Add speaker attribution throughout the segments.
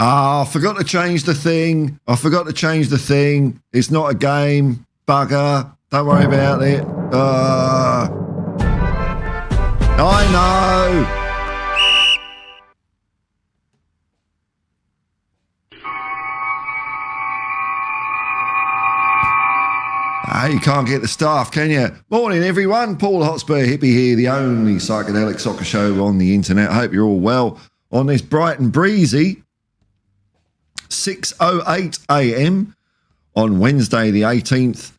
Speaker 1: I forgot to change the thing. It's not a game. Bugger. Don't worry about it. I know. You can't get the staff, can you? Morning, everyone. Paul Hotspur Hippie here, the only psychedelic soccer show on the internet. I hope you're all well on this bright and breezy 6:08 a.m. on Wednesday the 18th.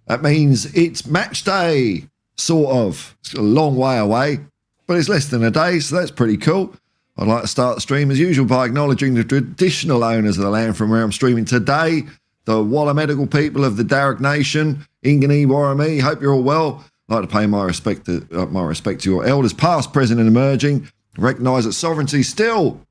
Speaker 1: That means it's match day, sort of. It's a long way away, but it's less than a day, so that's pretty cool. I'd like to start the stream as usual by acknowledging the traditional owners of the land from where I'm streaming today, the Wallamedical people of the Darug Nation, Ingani, Warramee. Hope you're all well. I'd like to pay my respect to your elders, past, present, and emerging. Recognise that sovereignty still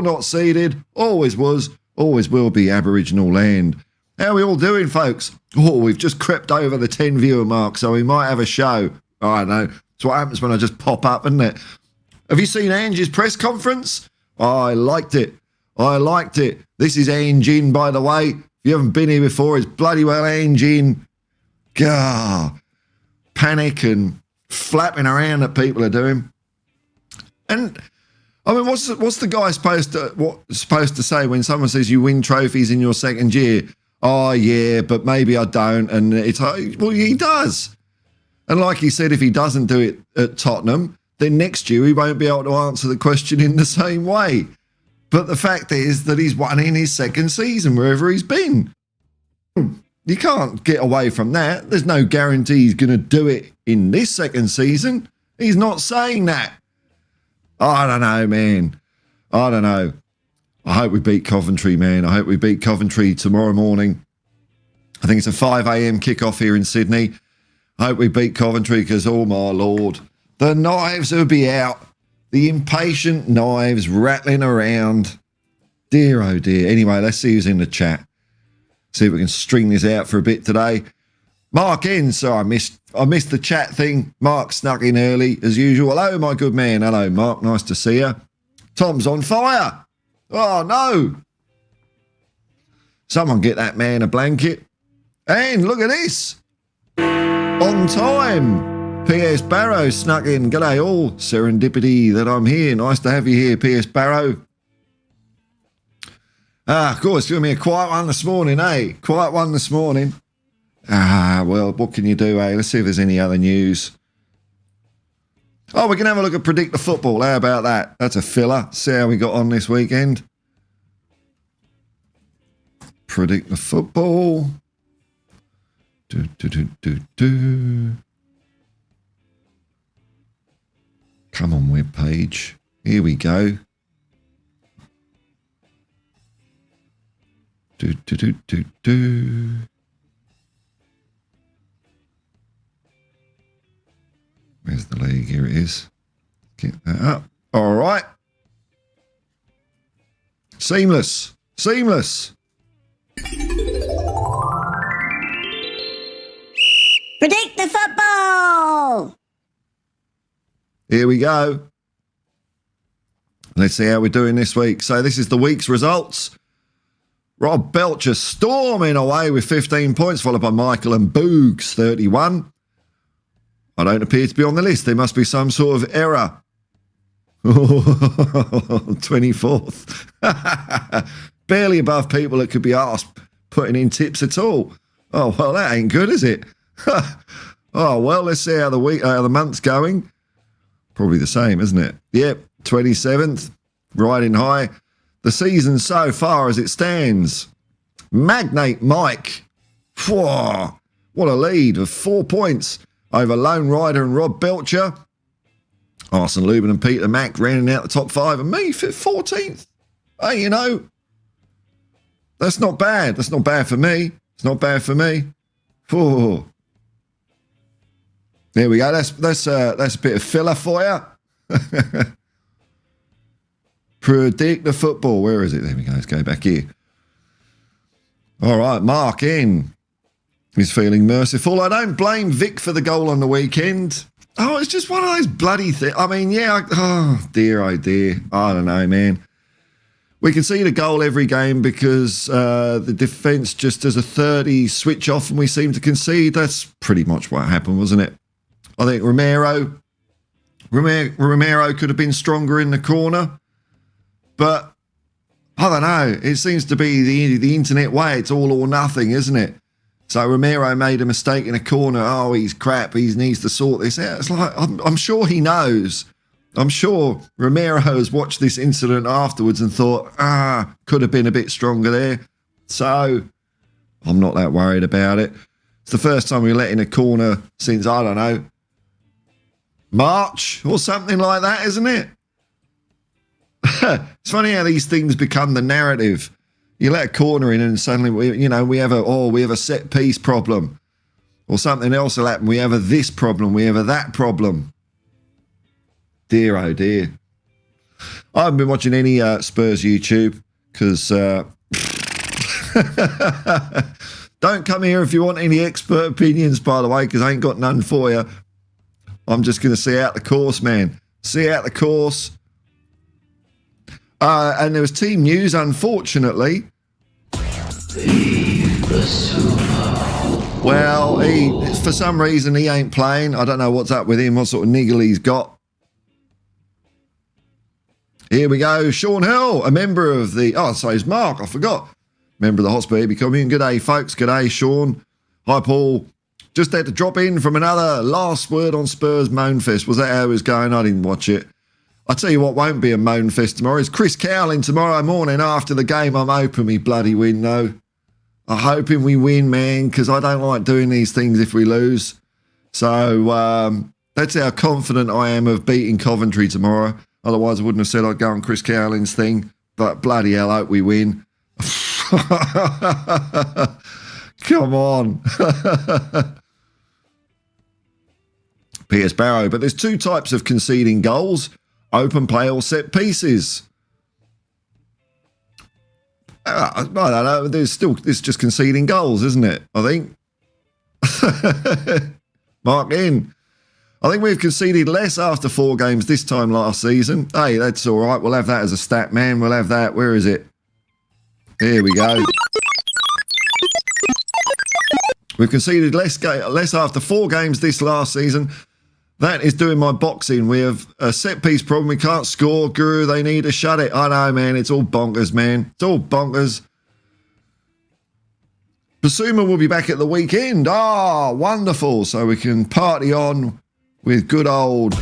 Speaker 1: not ceded, always was, always will be Aboriginal land. How are we all doing, folks? Oh, we've just crept over the 10 viewer mark, so we might have a show. I don't know. It's what happens when I just pop up, isn't it? Have you seen Ange's press conference? I liked it. This is Ange in, by the way. If you haven't been here before, it's bloody well Ange in. Gah, panic and flapping around that people are doing. And I mean, what's the guy supposed to say when someone says you win trophies in your second year? Oh yeah, but maybe I don't. And it's like, well, he does. And like he said, if he doesn't do it at Tottenham, then next year he won't be able to answer the question in the same way. But the fact is that he's won in his second season wherever he's been. You can't get away from that. There's no guarantee he's going to do it in this second season. He's not saying that. I don't know, man. I don't know. I hope we beat Coventry, man. I hope we beat Coventry tomorrow morning. I think it's a 5 a.m. kickoff here in Sydney. I hope we beat Coventry because, oh my Lord, the knives will be out. The impatient knives rattling around. Dear, oh dear. Anyway, let's see who's in the chat. See if we can string this out for a bit today. Mark in. So I missed the chat thing. Mark snuck in early as usual. Hello, my good man. Hello, Mark. Nice to see you. Tom's on fire. Oh, no. Someone get that man a blanket. And look at this. On time. P.S. Barrow snuck in. G'day all. Serendipity that I'm here. Nice to have you here, P.S. Barrow. Of course, it's going to be a quiet one this morning, eh? Quiet one this morning. Well, what can you do, eh? Let's see if there's any other news. Oh, we can have a look at Predict the Football. How about that? That's a filler. See how we got on this weekend. Predict the Football. Come on, webpage. Here we go. Where's the league? Here it is. Get that up. All right. Seamless.
Speaker 2: Predict the Football.
Speaker 1: Here we go. Let's see how we're doing this week. So this is the week's results. Rob Belcher storming away with 15 points, followed by Michael and Boogs, 31. I don't appear to be on the list. There must be some sort of error. 24th. Barely above people that could be asked putting in tips at all. Oh, well, that ain't good, is it? Oh, well, let's see how the month's going. Probably the same, isn't it? Yep, 27th, riding high. The season so far as it stands. Magnate Mike. Whoa, what a lead of 4 points over Lone Rider and Rob Belcher. Arsene Lubin and Peter Mack rounding out the top 5. And me, 14th. Hey, you know, that's not bad. That's not bad for me. It's not bad for me. Whoa. There we go. That's a bit of filler for you. Predict the Football. Where is it? There we go. Let's go back here. All right, Mark in. He's feeling merciful. I don't blame Vic for the goal on the weekend. Oh, it's just one of those bloody things. I mean, yeah. Oh, dear, oh, dear. I don't know, man. We concede a goal every game because the defence just does a 30 switch off and we seem to concede. That's pretty much what happened, wasn't it? I think Romero could have been stronger in the corner, but I don't know. It seems to be the internet way. It's all or nothing, isn't it? So Romero made a mistake in a corner. Oh, he's crap. He needs to sort this out. It's like, I'm sure he knows. I'm sure Romero has watched this incident afterwards and thought, could have been a bit stronger there. So I'm not that worried about it. It's the first time we let in a corner since, I don't know, March or something like that, isn't it? It's funny how these things become the narrative. You let a corner in and suddenly we have a set piece problem, or something else will happen. We have a this problem. We have a that problem. Dear, oh dear. I haven't been watching any Spurs YouTube because don't come here if you want any expert opinions, by the way, because I ain't got none for you. I'm just going to see out the course, man. See out the course. And there was team news, unfortunately. Well, for some reason, he ain't playing. I don't know what's up with him, what sort of niggle he's got. Here we go. Sean Hill, a member of the... Oh, so it's Mark. I forgot. Member of the Hotspur Hippie community. Good day, folks. Good day, Sean. Hi, Paul. Just had to drop in from another last word on Spurs Moan Fest. Was that how it was going? I didn't watch it. I'll tell you what won't be a Moan Fest tomorrow. It's Chris Cowling tomorrow morning after the game. I'm hoping we bloody win, though. I'm hoping we win, man, because I don't like doing these things if we lose. So that's how confident I am of beating Coventry tomorrow. Otherwise, I wouldn't have said I'd go on Chris Cowling's thing. But bloody hell, I hope we win. Come on. P.S. Barrow. But there's two types of conceding goals. Open play or set pieces. I don't know. It's just conceding goals, isn't it? I think. Mark in. I think we've conceded less after 4 games this time last season. Hey, that's all right. We'll have that as a stat, man. We'll have that. Where is it? Here we go. We've conceded less after 4 games this last season. That is doing my boxing. We have a set-piece problem. We can't score. Guru, they need to shut it. I know, man. It's all bonkers, man. It's all bonkers. Basuma will be back at the weekend. Ah, wonderful. So we can party on with good old...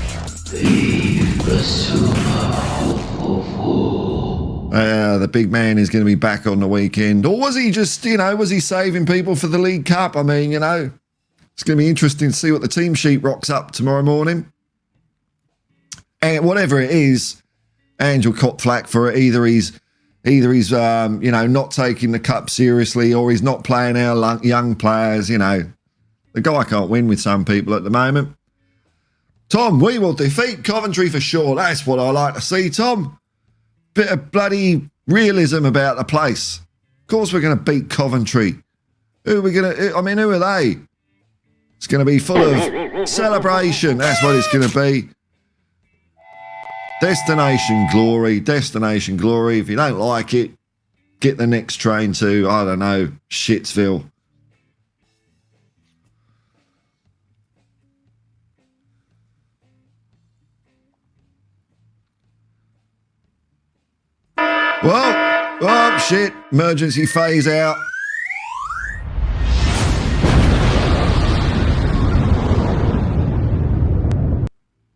Speaker 1: the big man is going to be back on the weekend. Or was he just, was he saving people for the League Cup? I mean, it's going to be interesting to see what the team sheet rocks up tomorrow morning. And whatever it is, Ange will cop flack for it. Either he's not taking the cup seriously, or he's not playing our young players. The guy can't win with some people at the moment. Tom, we will defeat Coventry for sure. That's what I like to see, Tom. Bit of bloody realism about the place. Of course we're going to beat Coventry. Who are they? It's going to be full of celebration. That's what it's going to be. Destination glory. Destination glory. If you don't like it, get the next train to, I don't know, Shitsville. Well, oh, shit. Emergency phase out.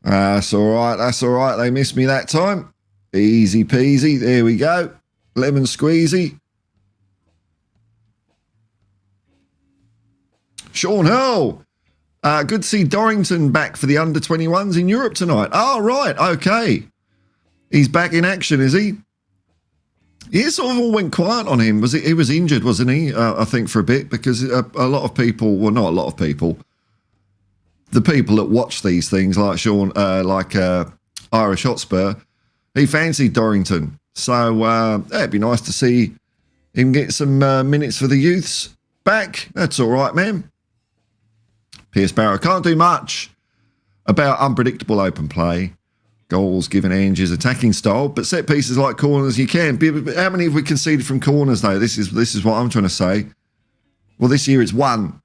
Speaker 1: That's all right. That's all right. They missed me that time. Easy peasy. There we go. Lemon squeezy. Sean Hill. Good to see Dorrington back for the under-21s in Europe tonight. Oh, right. Okay. He's back in action, is he? Yeah, sort of all went quiet on him. He was injured, wasn't he? I think for a bit, because a lot of people, well, not a lot of people, the people that watch these things, like Sean, Irish Hotspur, he fancied Dorrington. So it'd be nice to see him get some minutes for the youths back. That's all right, man. P.S. Barrow, can't do much about unpredictable open play. goals given Ange's attacking style, but set pieces like corners you can. But how many have we conceded from corners though? This is what I'm trying to say. Well, this year it's 1.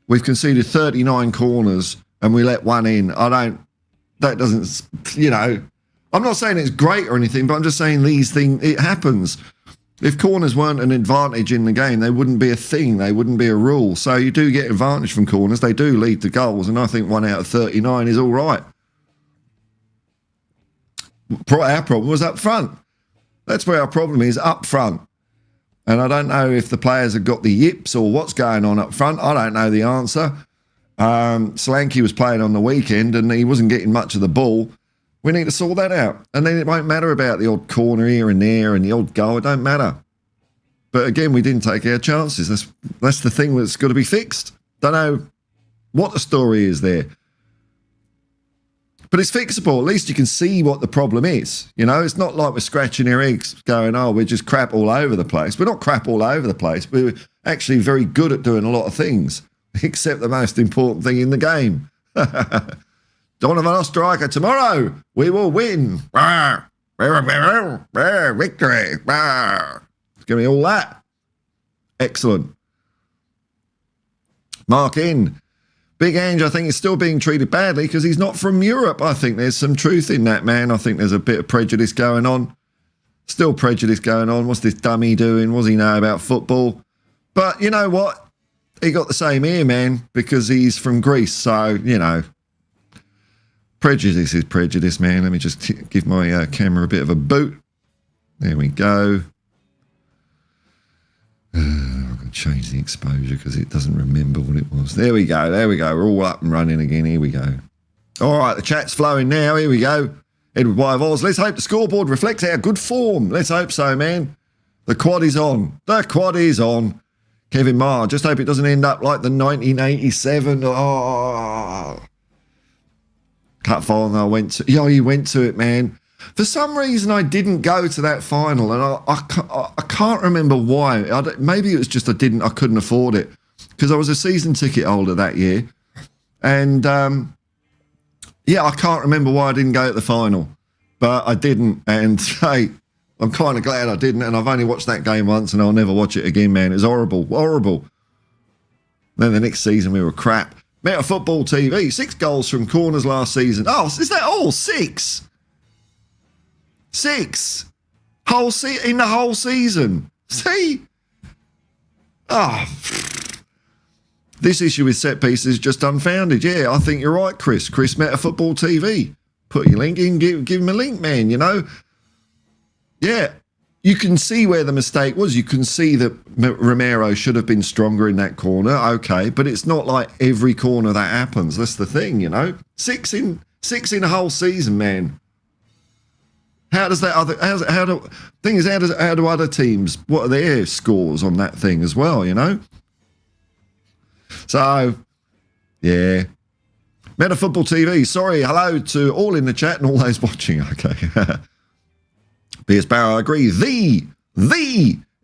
Speaker 1: We've conceded 39 corners and we let 1 in. That doesn't, I'm not saying it's great or anything, but I'm just saying these things, it happens. If corners weren't an advantage in the game, they wouldn't be a thing. They wouldn't be a rule. So you do get advantage from corners. They do lead to goals, and I think 1 out of 39 is all right. Our problem was up front. That's where our problem is, up front. And I don't know if the players have got the yips or what's going on up front. I don't know the answer. Solanke was playing on the weekend, and he wasn't getting much of the ball. We need to sort that out. And then it won't matter about the odd corner here and there and the odd goal. It don't matter. But again, we didn't take our chances. That's the thing that's got to be fixed. Don't know what the story is there. But it's fixable. At least you can see what the problem is. It's not like we're scratching our eggs going, oh, we're just crap all over the place. We're not crap all over the place. We're actually very good at doing a lot of things, except the most important thing in the game. Donovan, our striker, tomorrow we will win. Victory. It's going to be all that. Excellent. Mark in. Big Ange, I think, is still being treated badly because he's not from Europe. I think there's some truth in that, man. I think there's a bit of prejudice going on. Still prejudice going on. What's this dummy doing? What does he know about football? But you know what? He got the same ear, man, because he's from Greece. So, prejudice is prejudice, man. Let me just give my camera a bit of a boot. There we go. I've got to change the exposure because it doesn't remember what it was. There we go. We're all up and running again. Here we go. All right, the chat's flowing now. Here we go. Edward Y of Oz. Let's hope the scoreboard reflects our good form. Let's hope so, man. The quad is on. Kevin Marr. Just hope it doesn't end up like the 1987. Cup final I went to. Yeah, you went to it, man. For some reason, I didn't go to that final, and I can't remember why. Maybe it was just I couldn't afford it because I was a season ticket holder that year, and I can't remember why I didn't go at the final, but I didn't, and hey, I'm kind of glad I didn't, and I've only watched that game once, and I'll never watch it again, man. It was horrible. Then the next season we were crap. Meta Football TV, 6 goals from corners last season. Oh, is that all? 6? 6 in the whole season. See? This issue with set pieces is just unfounded. Yeah, I think you're right, Chris. Chris Meta Football TV. Put your link in, give him a link, man, Yeah, you can see where the mistake was. You can see that Romero should have been stronger in that corner. Okay, but it's not like every corner that happens. That's the thing, 6 in a whole season, man. How does that how do other teams, what are their scores on that thing as well, So, yeah. Meta Football TV, sorry, hello to all in the chat and all those watching, okay. Pierce Barrow, I agree, the,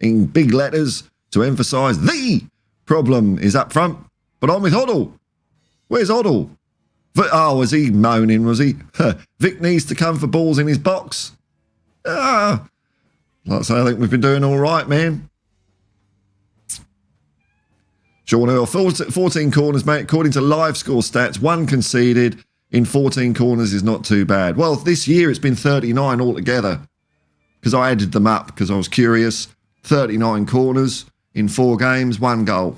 Speaker 1: in big letters to emphasise the problem is up front, but on with Hoddle. Where's Hoddle? Was he moaning, was he? Vic needs to come for balls in his box. Like I say, I think we've been doing all right, man. Sean Earl, 14 corners, mate. According to live score stats, 1 conceded in 14 corners is not too bad. Well, this year it's been 39 altogether because I added them up because I was curious. 39 corners in 4 games, 1 goal.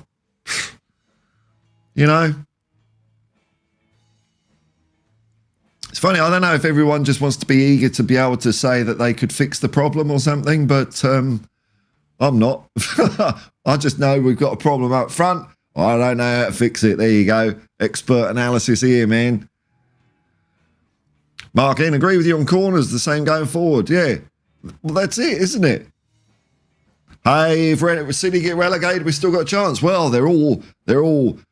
Speaker 1: It's funny, I don't know if everyone just wants to be eager to be able to say that they could fix the problem or something, but I'm not. I just know we've got a problem up front. I don't know how to fix it. There you go. Expert analysis here, man. Mark in, agree with you on corners, the same going forward. Yeah. Well, that's it, isn't it? Hey, if City get relegated, we still got a chance. Well, they're all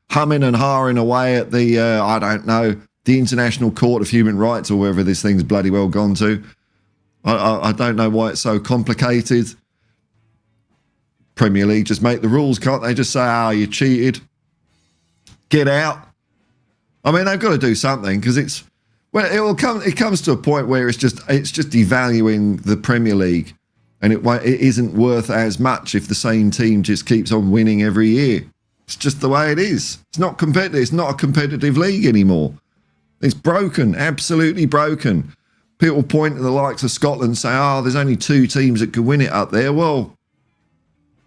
Speaker 1: humming and hawing away at the, I don't know, the International Court of Human Rights or wherever this thing's bloody well gone to. I don't know why it's so complicated. Premier League just make the rules, can't they? Just say, you cheated. Get out. I mean, they've got to do something because Well, it comes to a point where it's just devaluing the Premier League, and it isn't worth as much if the same team just keeps on winning every year. It's just the way it is. It's not competitive. It's not a competitive league anymore. It's broken, absolutely broken. People point to the likes of Scotland and say, oh, there's only 2 teams that could win it up there. Well,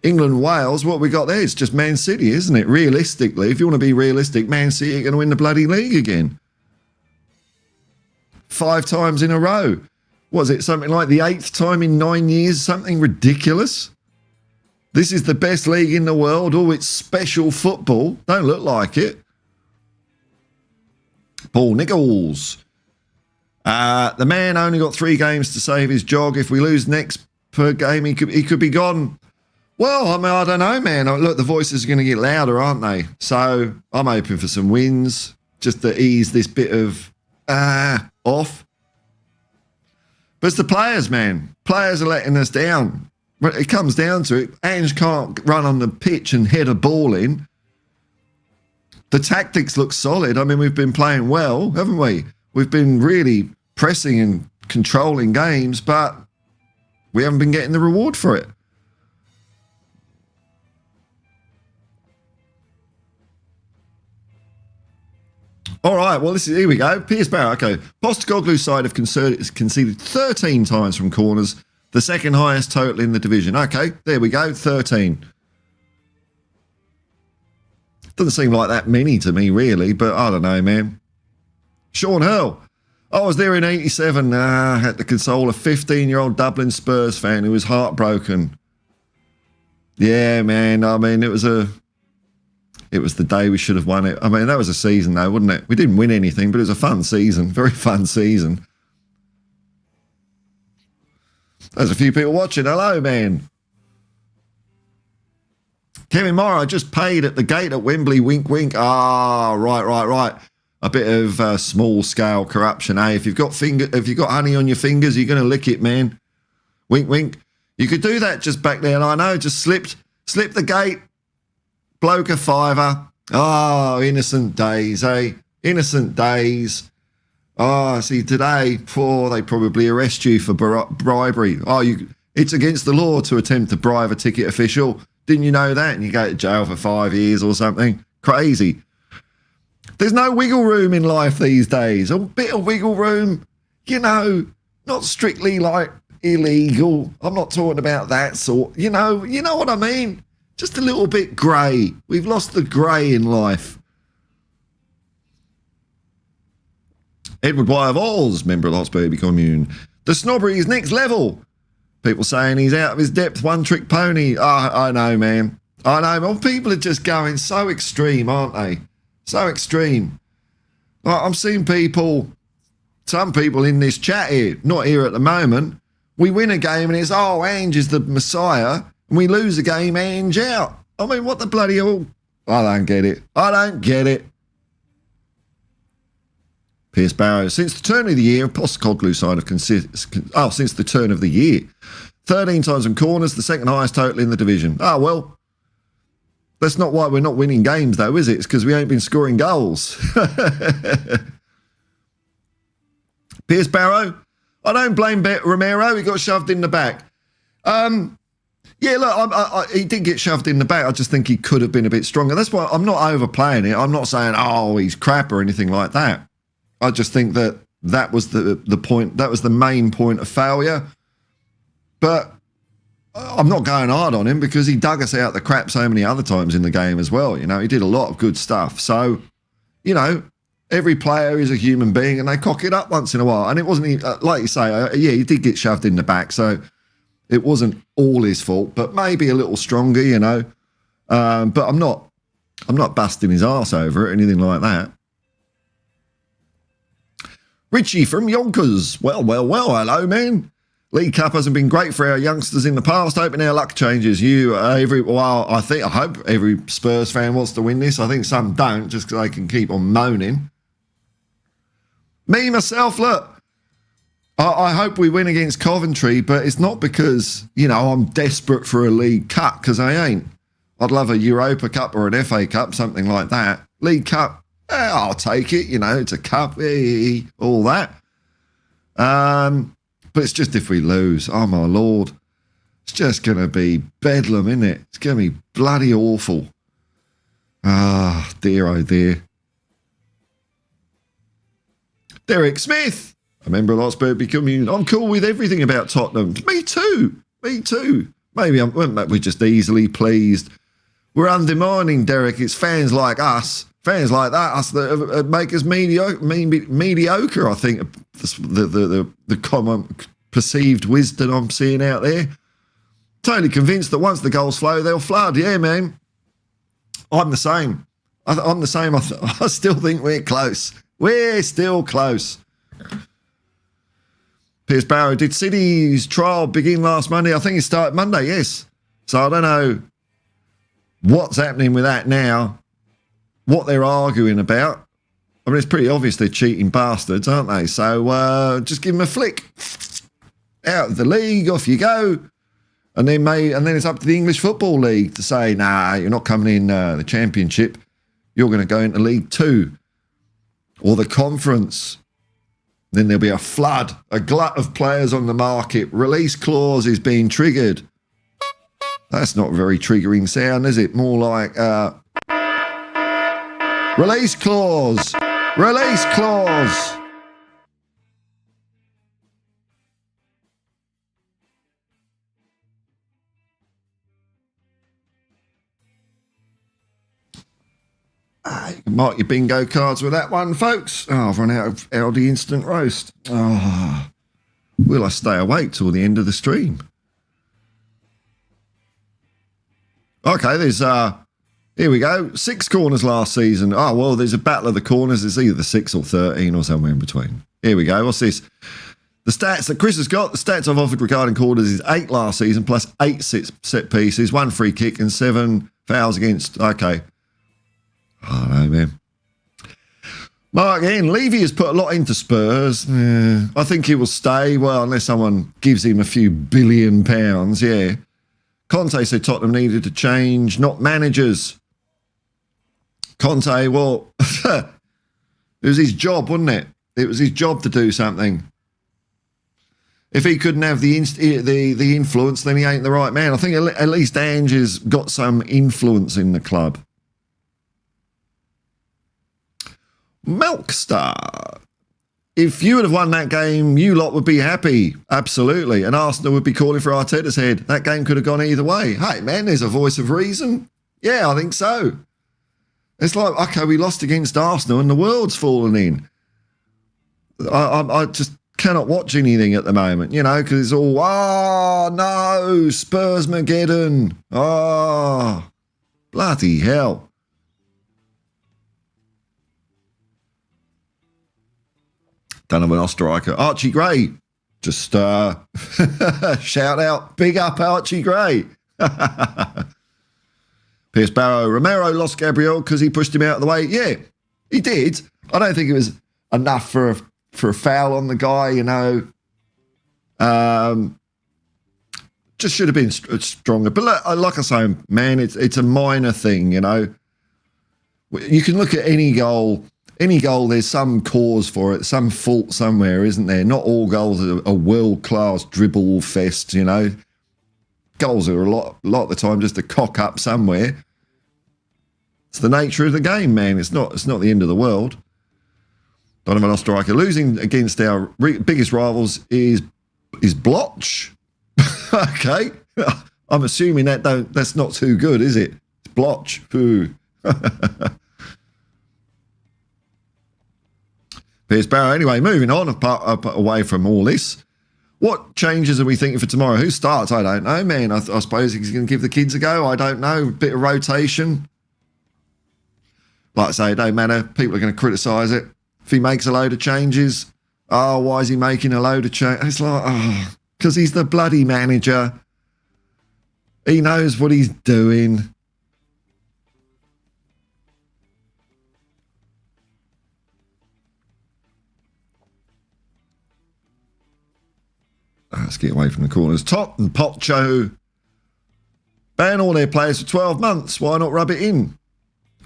Speaker 1: England, Wales, what we got there? It's just Man City, isn't it? Realistically, if you want to be realistic, Man City are going to win the bloody league again. 5 times in a row. Was it something like the 8th time in 9 years? Something ridiculous. This is the best league in the world. Oh, it's special football. Don't look like it. Paul Nichols. The man only got 3 games to save his jog. If we lose next per game, he could be gone. Well, I mean, I don't know, man. Look, the voices are going to get louder, aren't they? So I'm hoping for some wins just to ease this bit of off. But it's the players, man. Players are letting us down. It comes down to it. Ange can't run on the pitch and head a ball in. The tactics look solid. I mean, we've been playing well, haven't we? We've been really pressing and controlling games, but we haven't been getting the reward for it. All right, well, here we go. Piers Barrow. Okay, Postecoglou's side have conceded 13 times from corners, the second highest total in the division. Okay, there we go, 13. Doesn't seem like that many to me, really, but I don't know, man. Sean Hurl. I was there in 87. I had to console a 15-year-old Dublin Spurs fan who was heartbroken. Yeah, man, I mean, it was the day we should have won it. I mean, that was a season, though, wasn't it? We didn't win anything, but it was a fun season. Very fun season. There's a few people watching. Hello, man. Kevin Morrow just paid at the gate at Wembley. Wink, wink. Ah, right. A bit of small-scale corruption, eh? If you've got honey on your fingers, you're going to lick it, man. Wink, wink. You could do that just back there, and I know, just slipped the gate. Bloke a £5. Oh, innocent days, eh? Innocent days. Oh, see, today, they probably arrest you for bribery. Oh, it's against the law to attempt to bribe a ticket official. Didn't you know that? And you go to jail for 5 years or something. Crazy. There's no wiggle room in life these days. A bit of wiggle room, not strictly like illegal. I'm not talking about that sort. You know what I mean? Just a little bit grey. We've lost the grey in life. Edward Y. of Oz, member of the Hotspur Hippie commune. The snobbery is next level. People saying he's out of his depth, one-trick pony. I know, man. I know. Well, people are just going so extreme, aren't they? So extreme. I'm seeing some people in this chat here, not here at the moment. We win a game and it's, Ange is the messiah. And we lose a game, Ange out. I mean, what the bloody hell? I don't get it. Piers Barrow. Since the turn of the year, Postecoglou side have since the turn of the year. 13 times from corners, the second highest total in the division. Well, that's not why we're not winning games, though, is it? It's because we ain't been scoring goals. Piers Barrow. I don't blame Romero. He got shoved in the back. Yeah, look, he did get shoved in the back. I just think he could have been a bit stronger. That's why I'm not overplaying it. I'm not saying, he's crap or anything like that. I just think that was the point. That was the main point of failure. But I'm not going hard on him because he dug us out the crap so many other times in the game as well. He did a lot of good stuff. So, every player is a human being and they cock it up once in a while. And it wasn't, like you say, he did get shoved in the back. So it wasn't all his fault, but maybe a little stronger, But I'm not busting his arse over it, anything like that. Richie from Yonkers. Well, hello, man. League Cup hasn't been great for our youngsters in the past. Hoping our luck changes. I hope every Spurs fan wants to win this. I think some don't, just because they can keep on moaning. Me, myself, look, I hope we win against Coventry, but it's not because, I'm desperate for a League Cup, because I ain't. I'd love a Europa Cup or an FA Cup, something like that. League Cup, I'll take it, it's a cup, all that. But it's just if we lose, oh my Lord, it's just going to be bedlam, isn't it? It's going to be bloody awful. Ah, dear, oh dear. Derek Smith, a member of the Hotspur Hippie community. I'm cool with everything about Tottenham. Me too. Maybe we're just easily pleased. We're undemanding, Derek. It's fans like us, fans like us that make us mediocre. I think the common perceived wisdom I'm seeing out there. Totally convinced that once the goals flow, they'll flood. Yeah, man. I'm the same. I'm the same. I still think we're close. We're still close. Piers Barrow, did City's trial begin last Monday? I think it started Monday, yes. So I don't know what's happening with that now, what they're arguing about. I mean, it's pretty obvious they're cheating bastards, aren't they? So just give them a flick. Out of the league, off you go. And then it's up to the English Football League to say, nah, you're not coming in the Championship. You're going to go into League 2 or the Conference. Then there'll be a flood, a glut of players on the market. Release clause is being triggered. That's not a very triggering sound, is it? More like release clause. Release clause. You can mark your bingo cards with that one, folks. Oh, I've run out of Aldi Instant Roast. Oh, will I stay awake till the end of the stream? Okay, there's, here we go. 6 corners last season. Oh, well, there's a battle of the corners. It's either 6 or 13 or somewhere in between. Here we go. What's this? The stats that Chris has got, the stats I've offered regarding corners is 8 last season plus 8 set pieces, 1 free kick and 7 fouls against. Okay. I don't know, man. Mark in, Levy has put a lot into Spurs. Yeah, I think he will stay, well, unless someone gives him a few £billion, yeah. Conte said Tottenham needed to change, not managers. Conte, well, it was his job, wasn't it? It was his job to do something. If he couldn't have the influence, then he ain't the right man. I think at least Ange has got some influence in the club. Milkstar. If you would have won that game, you lot would be happy. Absolutely. And Arsenal would be calling for Arteta's head. That game could have gone either way. Hey, man, there's a voice of reason. Yeah, I think so. It's like, okay, we lost against Arsenal and the world's fallen in. I just cannot watch anything at the moment, because it's all, no, Spurs-mageddon. Oh, bloody hell. Don't have an striker. Archie Gray. Just shout out, big up Archie Gray. Piers Barrow. Romero lost Gabriel because he pushed him out of the way. Yeah, he did. I don't think it was enough for a foul on the guy, Just should have been stronger. But like I say, man, it's a minor thing, You can look at any goal. Any goal, there's some cause for it, some fault somewhere, isn't there? Not all goals are a world-class dribble fest, Goals are a lot of the time just a cock up somewhere. It's the nature of the game, man. It's not the end of the world. Donovan Osterreicher. Losing against our biggest rivals is blotch. Okay. I'm assuming that's not too good, is it? It's blotch. Ooh. Piers Barrow. Anyway, moving on away from all this. What changes are we thinking for tomorrow? Who starts? I don't know, man. I suppose he's going to give the kids a go. I don't know. A bit of rotation. Like I say, it don't matter. People are going to criticise it. If he makes a load of changes, why is he making a load of changes? It's like, because he's the bloody manager. He knows what he's doing. Let's get away from the corners. Tot and Pocho ban all their players for 12 months. Why not rub it in?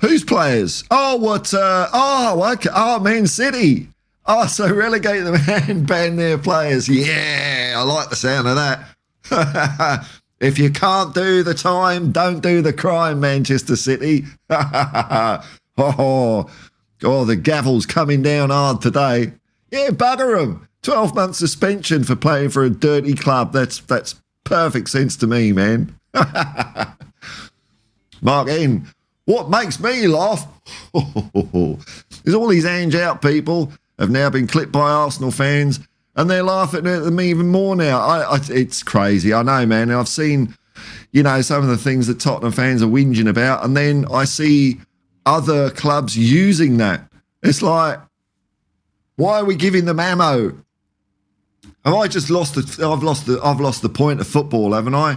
Speaker 1: Who's players. Oh, what? Okay. Oh, Man City. Oh, so relegate them and ban their players. Yeah, I like the sound of that. If you can't do the time, don't do the crime, Manchester City. Oh, the gavel's coming down hard today. Yeah, bugger them. 12-month suspension for playing for a dirty club. That's perfect sense to me, man. Mark N. What makes me laugh is all these Ange out people have now been clipped by Arsenal fans, and they're laughing at them even more now. It's crazy. I know, man. I've seen, some of the things that Tottenham fans are whinging about, and then I see other clubs using that. It's like, why are we giving them ammo? Have I just lost I've lost the point of football, haven't I?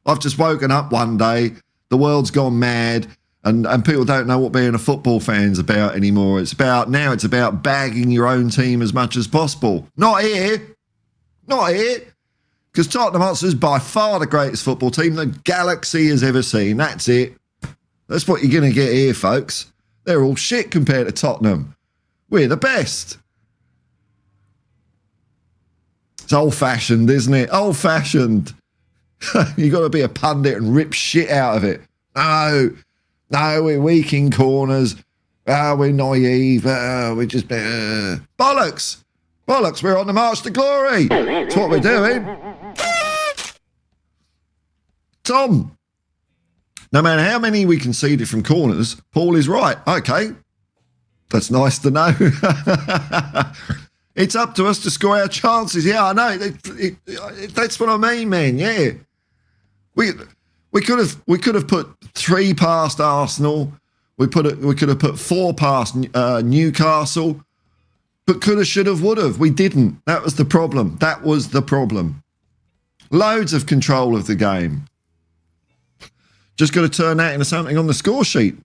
Speaker 1: I've just woken up one day, the world's gone mad, and people don't know what being a football fan's about anymore. It's about bagging your own team as much as possible. Not here. Because Tottenham Hotspur is by far the greatest football team the galaxy has ever seen. That's it. That's what you're going to get here, folks. They're all shit compared to Tottenham. We're the best. It's old-fashioned, isn't it? Old-fashioned. You got to be a pundit and rip shit out of it. No, we're weak in corners. We're naive. We're just... Bollocks. We're on the march to glory. That's what we're doing. Tom, no matter how many we conceded from corners, Paul is right. Okay. That's nice to know. It's up to us to score our chances. Yeah, I know. That's what I mean, man. Yeah. We could have put 3 past Arsenal. We could have put 4 past Newcastle. But could have, should have, would have. We didn't. That was the problem. Loads of control of the game. Just got to turn that into something on the score sheet.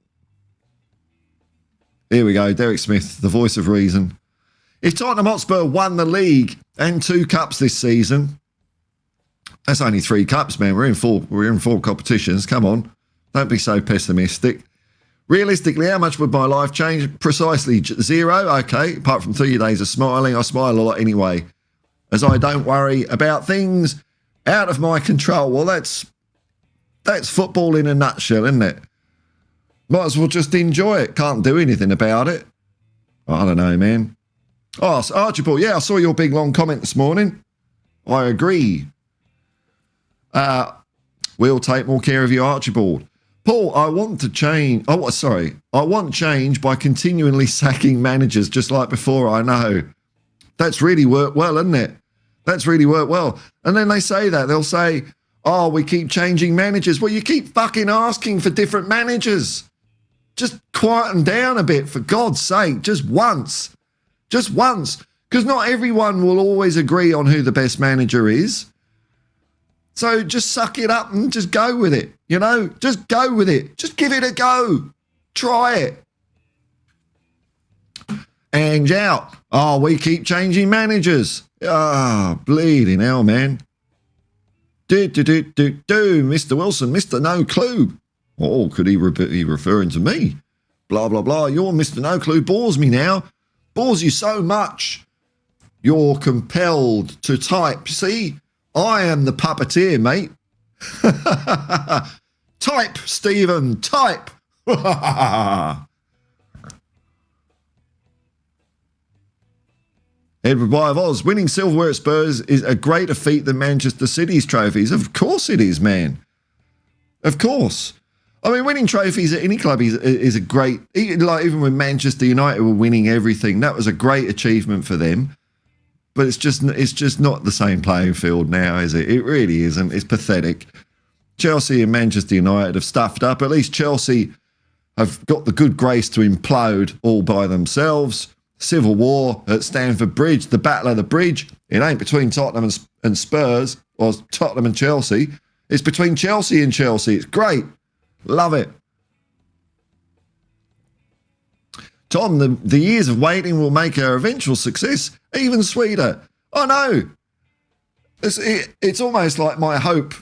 Speaker 1: Here we go. Derek Smith, the voice of reason. If Tottenham Hotspur won the league and 2 cups this season, that's only 3 cups, man. We're in 4 competitions. Come on. Don't be so pessimistic. Realistically, how much would my life change? Precisely 0. Okay. Apart from 3 days of smiling, I smile a lot anyway, as I don't worry about things out of my control. Well, that's football in a nutshell, isn't it? Might as well just enjoy it. Can't do anything about it. I don't know, man. Oh, Archibald, yeah, I saw your big long comment this morning. I agree. We'll take more care of you, Archibald. Paul, I want change by continually sacking managers just like before, I know. That's really worked well, isn't it? That's really worked well. And then they say that. They'll say, oh, we keep changing managers. Well, you keep fucking asking for different managers. Just quieten down a bit, for God's sake. Just once. Because not everyone will always agree on who the best manager is. So just suck it up and just go with it, Just go with it. Just give it a go. Try it. Ange out. Oh, we keep changing managers. Ah, bleeding hell, man. Mr. Wilson, Mr. No Clue. Oh, could he be referring to me? Blah, blah, blah. Your Mr. No Clue bores me now. Bores you so much. You're compelled to type. See, I am the puppeteer, mate. Type, Stephen, type. Edward By of Oz, winning silverware at Spurs is a greater feat than Manchester City's trophies. Of course it is, man. Of course. I mean, winning trophies at any club is a great... even when Manchester United were winning everything, that was a great achievement for them. But it's just not the same playing field now, is it? It really isn't. It's pathetic. Chelsea and Manchester United have stuffed up. At least Chelsea have got the good grace to implode all by themselves. Civil war at Stamford Bridge, the Battle of the Bridge. It ain't between Tottenham and Spurs or Tottenham and Chelsea. It's between Chelsea and Chelsea. It's great. Love it. Tom, the years of waiting will make our eventual success even sweeter. I know. It's almost like my hope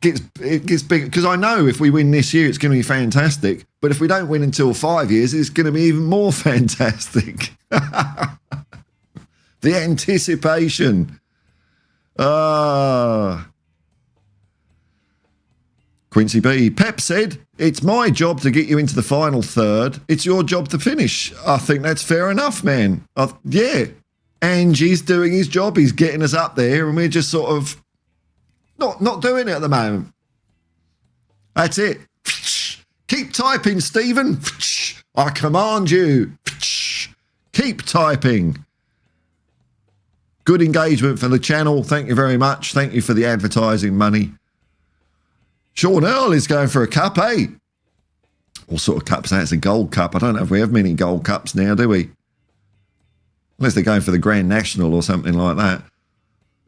Speaker 1: gets bigger, because I know if we win this year, it's going to be fantastic. But if we don't win until 5 years, it's going to be even more fantastic. The anticipation. Quincy B. Pep said, it's my job to get you into the final third. It's your job to finish. I think that's fair enough, man. Yeah. Ange's doing his job. He's getting us up there, and we're just sort of not doing it at the moment. That's it. Keep typing, Stephen. I command you. Keep typing. Good engagement for the channel. Thank you very much. Thank you for the advertising money. Sean Earl is going for a cup, eh? What sort of cups? That's a gold cup. I don't know if we have many gold cups now, do we? Unless they're going for the Grand National or something like that.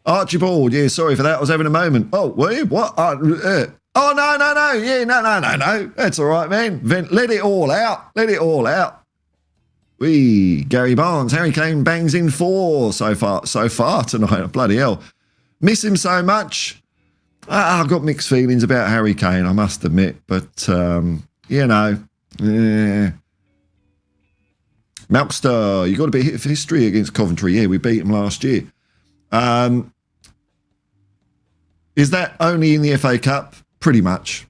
Speaker 1: Archibald, yeah, sorry for that. I was having a moment. Oh, were you? What? Oh, no. Yeah, no. That's all right, man. Let it all out. Let it all out. Gary Barnes, Harry Kane bangs in 4 so far tonight. Bloody hell. Miss him so much. I've got mixed feelings about Harry Kane, I must admit. But, you know. Malkster, you got to be hit for history against Coventry. Yeah, we beat them last year. Is that only in the FA Cup? Pretty much.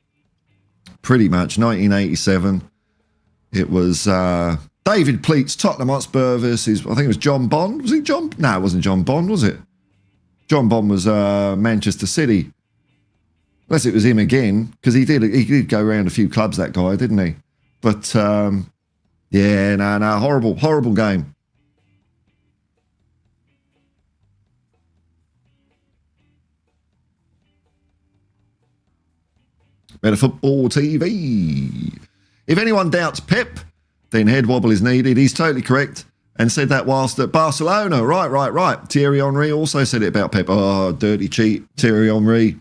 Speaker 1: 1987. It was David Pleat's Tottenham Hotspur versus, I think it was John Bond. Was it John? No, it wasn't John Bond, was it? John Bond was Manchester City. Unless it was him again, because he did go around a few clubs, that guy, didn't he? But, yeah, no, horrible game. Better Football TV. If anyone doubts Pep, then head wobble is needed. He's totally correct and said that whilst at Barcelona. Right. Thierry Henry also said it about Pep. Oh, dirty cheat. Thierry Henry.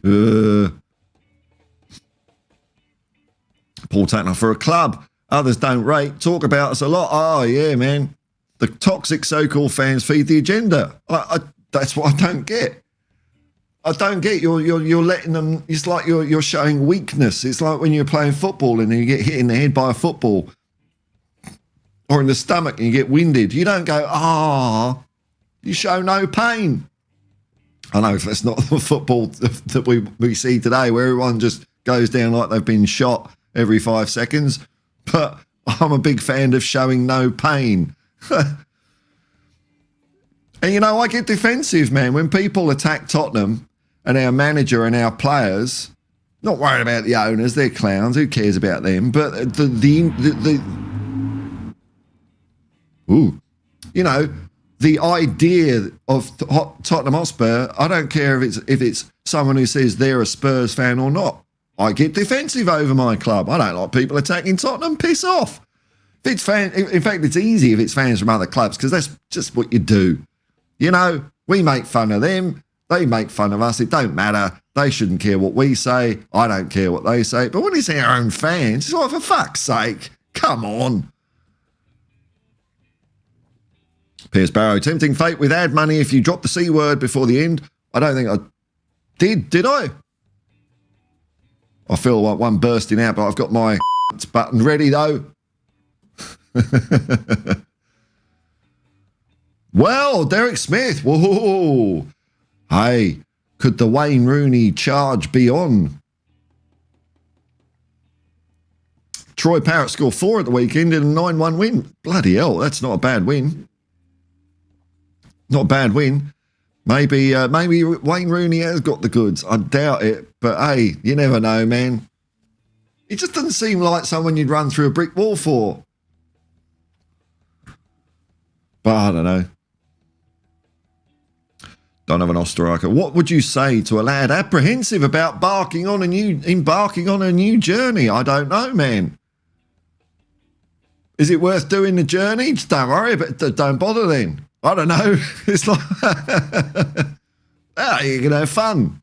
Speaker 1: Paul Tatner, for a club others don't rate, talk about us a lot. Oh, yeah, man. The toxic so-called fans feed the agenda. That's what I don't get. You're letting them. It's like you're showing weakness. It's like when you're playing football and you get hit in the head by a football or in the stomach and you get winded. You don't go, you show no pain. I know that's not the football that we see today, where everyone just goes down like they've been shot every 5 seconds. But I'm a big fan of showing no pain. And, you know, I get defensive, man. When people attack Tottenham and our manager and our players, not worried about the owners, they're clowns. Who cares about them? But the idea of Tottenham Hotspur, I don't care if it's someone who says they're a Spurs fan or not. I get defensive over my club. I don't like people attacking Tottenham. Piss off. If it's in fact, it's easy if it's fans from other clubs, because that's just what you do. You know, we make fun of them. They make fun of us. It don't matter. They shouldn't care what we say. I don't care what they say. But when it's our own fans, it's like, for fuck's sake, come on. Piers Barrow, tempting fate with ad money if you drop the C word before the end. I don't think I did I? I feel like one bursting out, but I've got my button ready though. Well, Derek Smith. Whoa. Hey, could the Wayne Rooney charge be on? Troy Parrott scored 4 at the weekend in a 9-1 win. Bloody hell, that's not a bad win. Not a bad win. Maybe Wayne Rooney has got the goods. I doubt it. But, hey, you never know, man. It just doesn't seem like someone you'd run through a brick wall for. But I don't know. Donovan Osterreicher. What would you say to a lad apprehensive about embarking on a new journey? I don't know, man. Is it worth doing the journey? Just don't worry, but don't bother then. I don't know. It's like, you can have fun.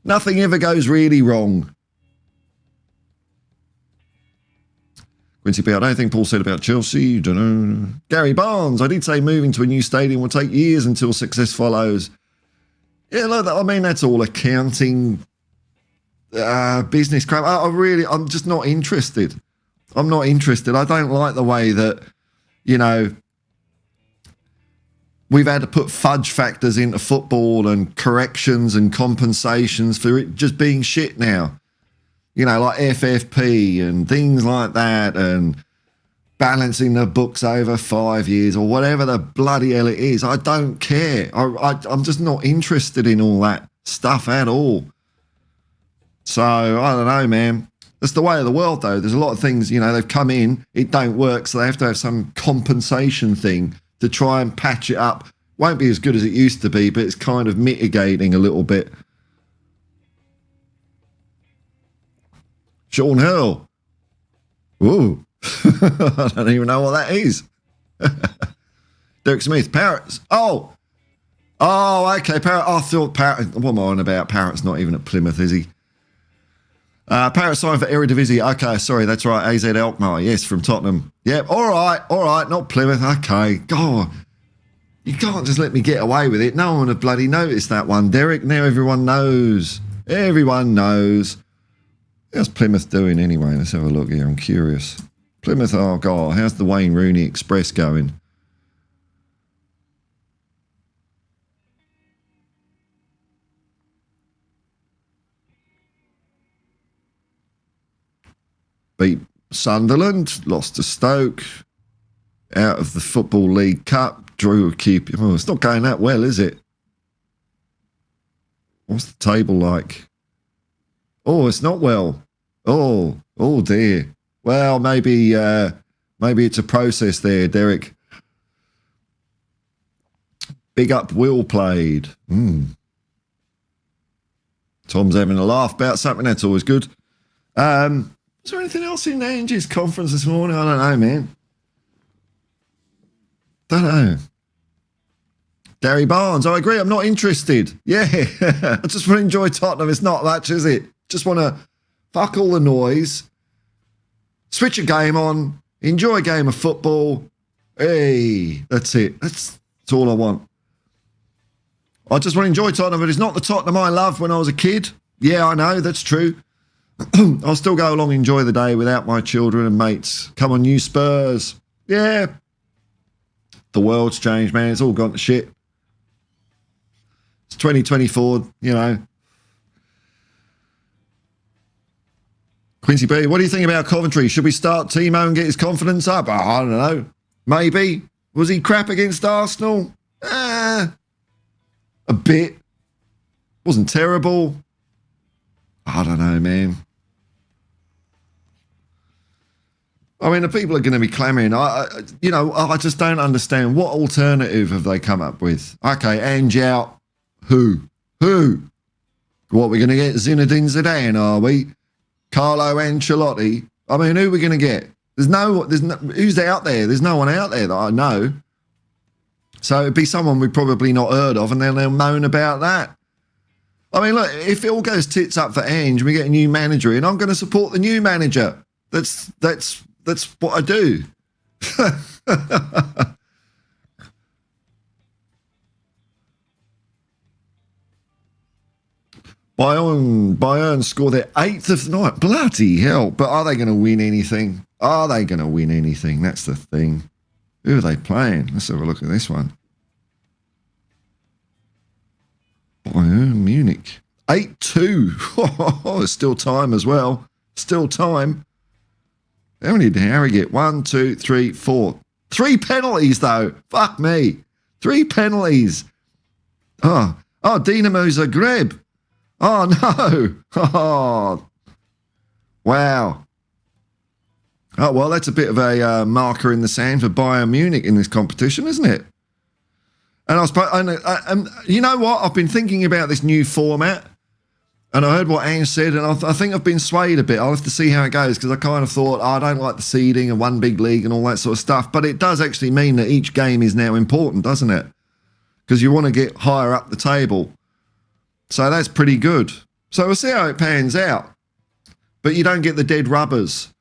Speaker 1: Nothing ever goes really wrong. Quincy B, I don't think Paul said about Chelsea. Don't know. Gary Barnes, I did say moving to a new stadium will take years until success follows. Yeah, look, I mean, that's all accounting, business crap. I'm just not interested. I'm not interested. I don't like the way that, you know, we've had to put fudge factors into football and corrections and compensations for it just being shit now. You know, like FFP and things like that, and balancing the books over 5 years or whatever the bloody hell it is. I don't care. I'm just not interested in all that stuff at all. So, I don't know, man. That's the way of the world, though. There's a lot of things, you know, they've come in, it don't work, so they have to have some compensation thing to try and patch it up. Won't be as good as it used to be, but it's kind of mitigating a little bit. Sean Hill. Ooh. I don't even know what that is. Derek Smith. Parrots. Oh, okay. Parrot. I thought Parrot. What am I on about? Parrot's not even at Plymouth, is he? Parrot signed for Eredivisie. Okay, sorry, that's right. AZ Alkmaar. Yes, from Tottenham. Yep. All right. Not Plymouth. Okay. God, you can't just let me get away with it. No one would have bloody noticed that one, Derek. Now everyone knows. Everyone knows. How's Plymouth doing anyway? Let's have a look here. I'm curious. Plymouth, oh God, how's the Wayne Rooney Express going? Beat Sunderland, lost to Stoke, out of the Football League Cup, drew a keep. Oh, it's not going that well, is it? What's the table like? Oh, it's not well. Oh dear. Well, maybe it's a process there, Derek. Big up Will played. Tom's having a laugh about something. That's always good. Was there anything else in Ange's conference this morning? I don't know, man. Don't know. Gary Barnes, I agree. I'm not interested. Yeah, I just want to enjoy Tottenham. It's not much, is it? Just want to fuck all the noise. Switch a game on, enjoy a game of football. Hey, that's it. That's all I want. I just want to enjoy Tottenham, but it's not the Tottenham I loved when I was a kid. Yeah, I know, that's true. I'll still go along and enjoy the day without my children and mates. Come on, you Spurs. Yeah. The world's changed, man. It's all gone to shit. It's 2024, you know. Quincy B, what do you think about Coventry? Should we start Timo and get his confidence up? I don't know. Maybe. Was he crap against Arsenal? A bit. Wasn't terrible. I don't know, man. I mean, the people are going to be clamouring. I just don't understand. What alternative have they come up with? Okay, Ange out. Who? What, we're going to get Zinedine Zidane, are we? Carlo Ancelotti. I mean, who are we going to get? There's no, who's out there? There's no one out there that I know. So it'd be someone we've probably not heard of, and then they'll moan about that. I mean, look, if it all goes tits up for Ange, we get a new manager in, I'm going to support the new manager. That's what I do. Bayern score their 8th of the night. Bloody hell. But are they going to win anything? That's the thing. Who are they playing? Let's have a look at this one. Bayern Munich. 8-2. Oh, there's still time as well. Still time. How many did Harry get? 1, 2, 3, 4. 3 penalties, though. Fuck me. 3 penalties. Oh, Dinamo Zagreb. Oh, no. Oh, wow. Oh, well, that's a bit of a marker in the sand for Bayern Munich in this competition, isn't it? And I suppose, you know what? I've been thinking about this new format, and I heard what Ange said, and I think I've been swayed a bit. I'll have to see how it goes, because I kind of thought, I don't like the seeding and one big league and all that sort of stuff. But it does actually mean that each game is now important, doesn't it? Because you want to get higher up the table. So that's pretty good. So we'll see how it pans out. But you don't get the dead rubbers.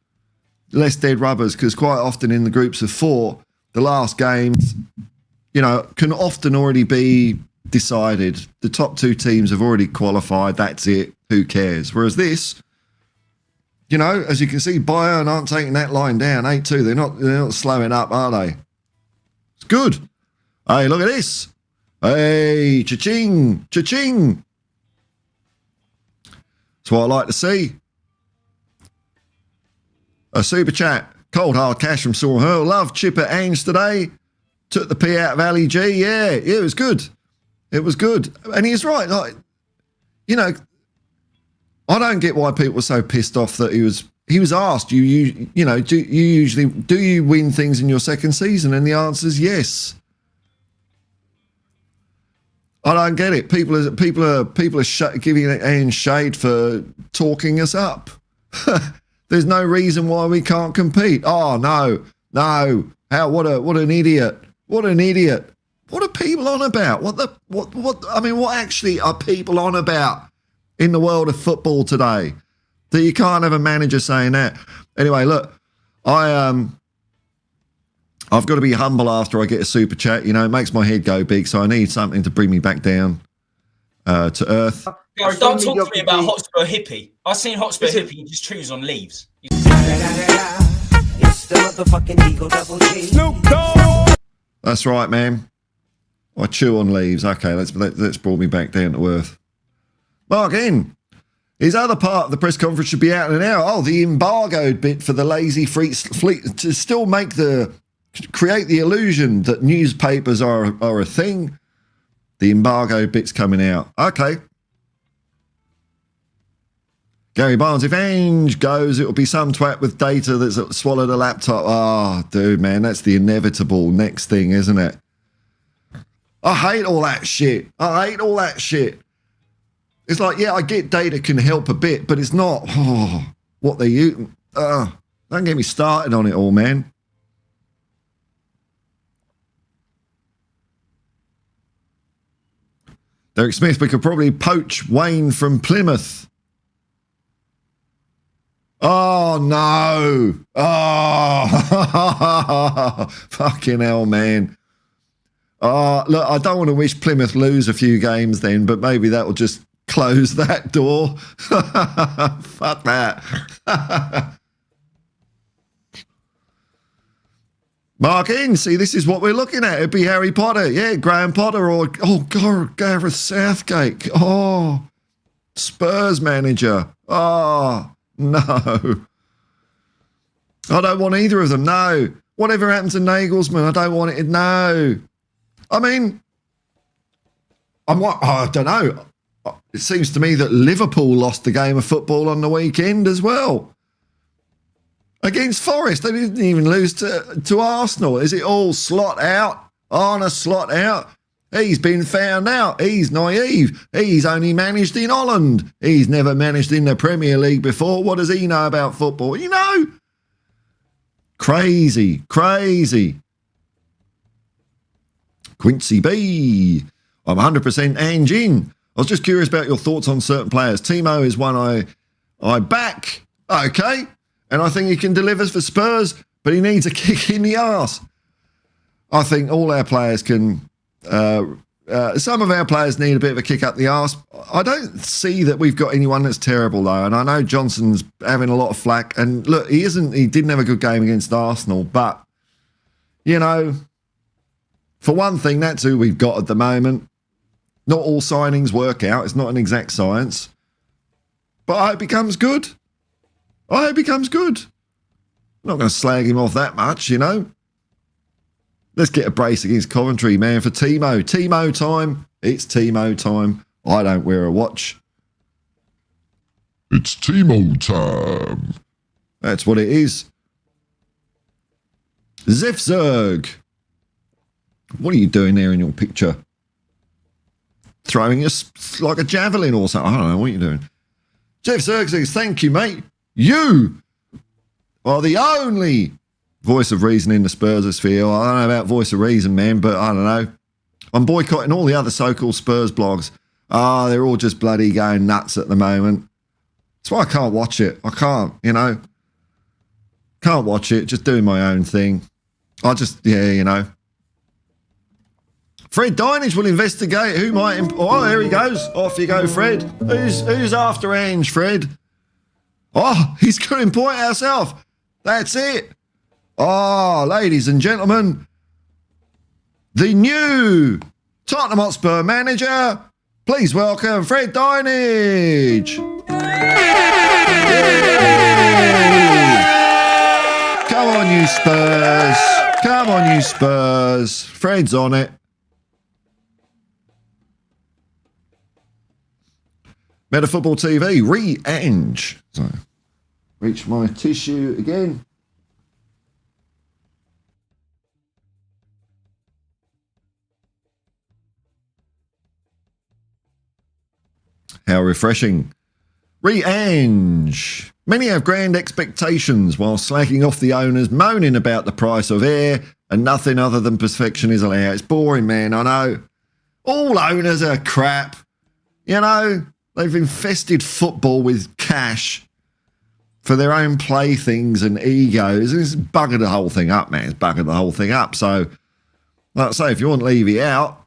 Speaker 1: Less dead rubbers, because quite often in the groups of 4, the last games, you know, can often already be decided. The top 2 teams have already qualified. That's it. Who cares? Whereas this, You know, as you can see, Bayern aren't taking that line down. 8-2. They're not slowing up, are they? It's good. Hey, look at this. Hey, cha-ching, cha-ching. That's what I like to see. A super chat. Cold hard cash from Saw Her. Love Chipper Ange today. Took the P out of Ali G. Yeah, it was good. It was good. And he's right. Like, you know, I don't get why people were so pissed off that he was asked, do you win things in your second season? And the answer is yes. I don't get it. People are giving Ange shade for talking us up. There's no reason why we can't compete. Oh no. How? What an idiot. What an idiot. What are people on about? What actually are people on about in the world of football today? That you can't have a manager saying that. Anyway, look, I've got to be humble after I get a super chat. You know, it makes my head go big, so I need something to bring me back down to earth.
Speaker 3: Gary, don't talk to me about Hotspur Hippie. I've seen Hotspur Hippie, you just chews on leaves.
Speaker 1: That's right, man. I chew on leaves. Okay, let's bring me back down to earth. Mark in. His other part of the press conference should be out in an hour. Oh, the embargoed bit for the lazy fleet to still create the illusion that newspapers are a thing. The embargo bit's coming out. Okay. Gary Barnes, if Ange goes, it'll be some twat with data that's swallowed a laptop. Oh, dude, man, that's the inevitable next thing, isn't it? I hate all that shit. It's like, yeah, I get data can help a bit, but it's not what they use. Don't get me started on it all, man. Derek Smith, we could probably poach Wayne from Plymouth. Oh, no. Oh, fucking hell, man. Look, I don't want to wish Plymouth lose a few games then, but maybe that will just close that door. Fuck that. Mark in, see, this is what we're looking at. It'd be Harry Potter. Yeah, Graham Potter or, God, Gareth Southgate. Oh, Spurs manager. Oh, no. I don't want either of them, no. Whatever happens to Nagelsmann, I don't want it, no. I mean, I don't know. It seems to me that Liverpool lost the game of football on the weekend as well. Against Forest, they didn't even lose to Arsenal. Is it all slot out? Arne slot out? He's been found out. He's naive. He's only managed in Holland. He's never managed in the Premier League before. What does he know about football? You know? Crazy. Quincy B. I'm 100% Ange in. I was just curious about your thoughts on certain players. Timo is one I back. Okay. And I think he can deliver for Spurs, but he needs a kick in the arse. I think all our players can... some of our players need a bit of a kick up the arse. I don't see that we've got anyone that's terrible, though. And I know Johnson's having a lot of flack. And look, he didn't have a good game against Arsenal. But, you know, for one thing, that's who we've got at the moment. Not all signings work out. It's not an exact science. But I hope he becomes good. I'm not going to slag him off that much, you know. Let's get a brace against Coventry, man, for Timo. Timo time. It's Timo time. I don't wear a watch.
Speaker 4: It's Timo time.
Speaker 1: That's what it is. Zifzerg. What are you doing there in your picture? Throwing us like a javelin or something. I don't know what you're doing. Zifzerg says, thank you, mate. You are the only voice of reason in the Spurs sphere. I don't know about voice of reason, man, but I don't know. I'm boycotting all the other so-called Spurs blogs. They're all just bloody going nuts at the moment. That's why I can't watch it. I can't, you know. Can't watch it. Just doing my own thing. You know. Fred Dinage will investigate who might... Oh, there he goes. Off you go, Fred. Who's after Ange, Fred? Oh, he's couldn't point ourselves. That's it. Oh, ladies and gentlemen, the new Tottenham Hotspur manager. Please welcome Fred Dinage. Come on, you Spurs. Come on, you Spurs. Fred's on it. Meta Football TV, Ange. So, reach my tissue again. How refreshing. Ange. Many have grand expectations while slacking off the owners, moaning about the price of air and nothing other than perfection is allowed. It's boring, man, I know. All owners are crap. You know, they've infested football with cash for their own playthings and egos. It's buggered the whole thing up, man. It's buggered the whole thing up. So, like I say, if you want Levy out,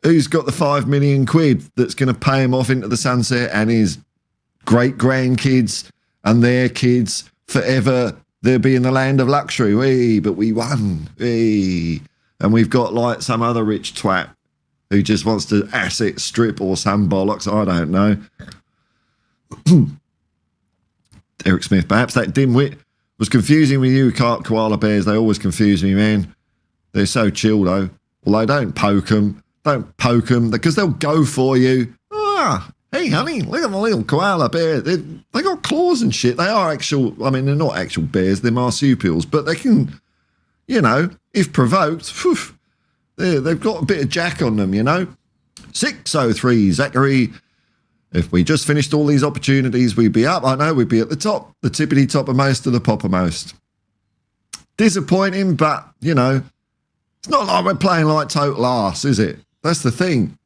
Speaker 1: who's got the 5 million quid that's going to pay him off into the sunset and his great-grandkids and their kids forever? They'll be in the land of luxury. But we won. And we've got like some other rich twat who just wants to asset strip or some bollocks. I don't know. Eric Smith, perhaps that dimwit was confusing with you, koala bears. They always confuse me, man. They're so chill, though. Although don't poke them. Don't poke them because they'll go for you. Hey, honey, look at my little koala bear. They got claws and shit. They are actual, I mean, they're not actual bears. They're marsupials. But they can, you know, if provoked, they've got a bit of jack on them, you know. 603, Zachary. If we just finished all these opportunities, we'd be up. I know, we'd be at the top, the tippity top of most of the poppermost. Disappointing, but, you know, it's not like we're playing like total arse, is it? That's the thing.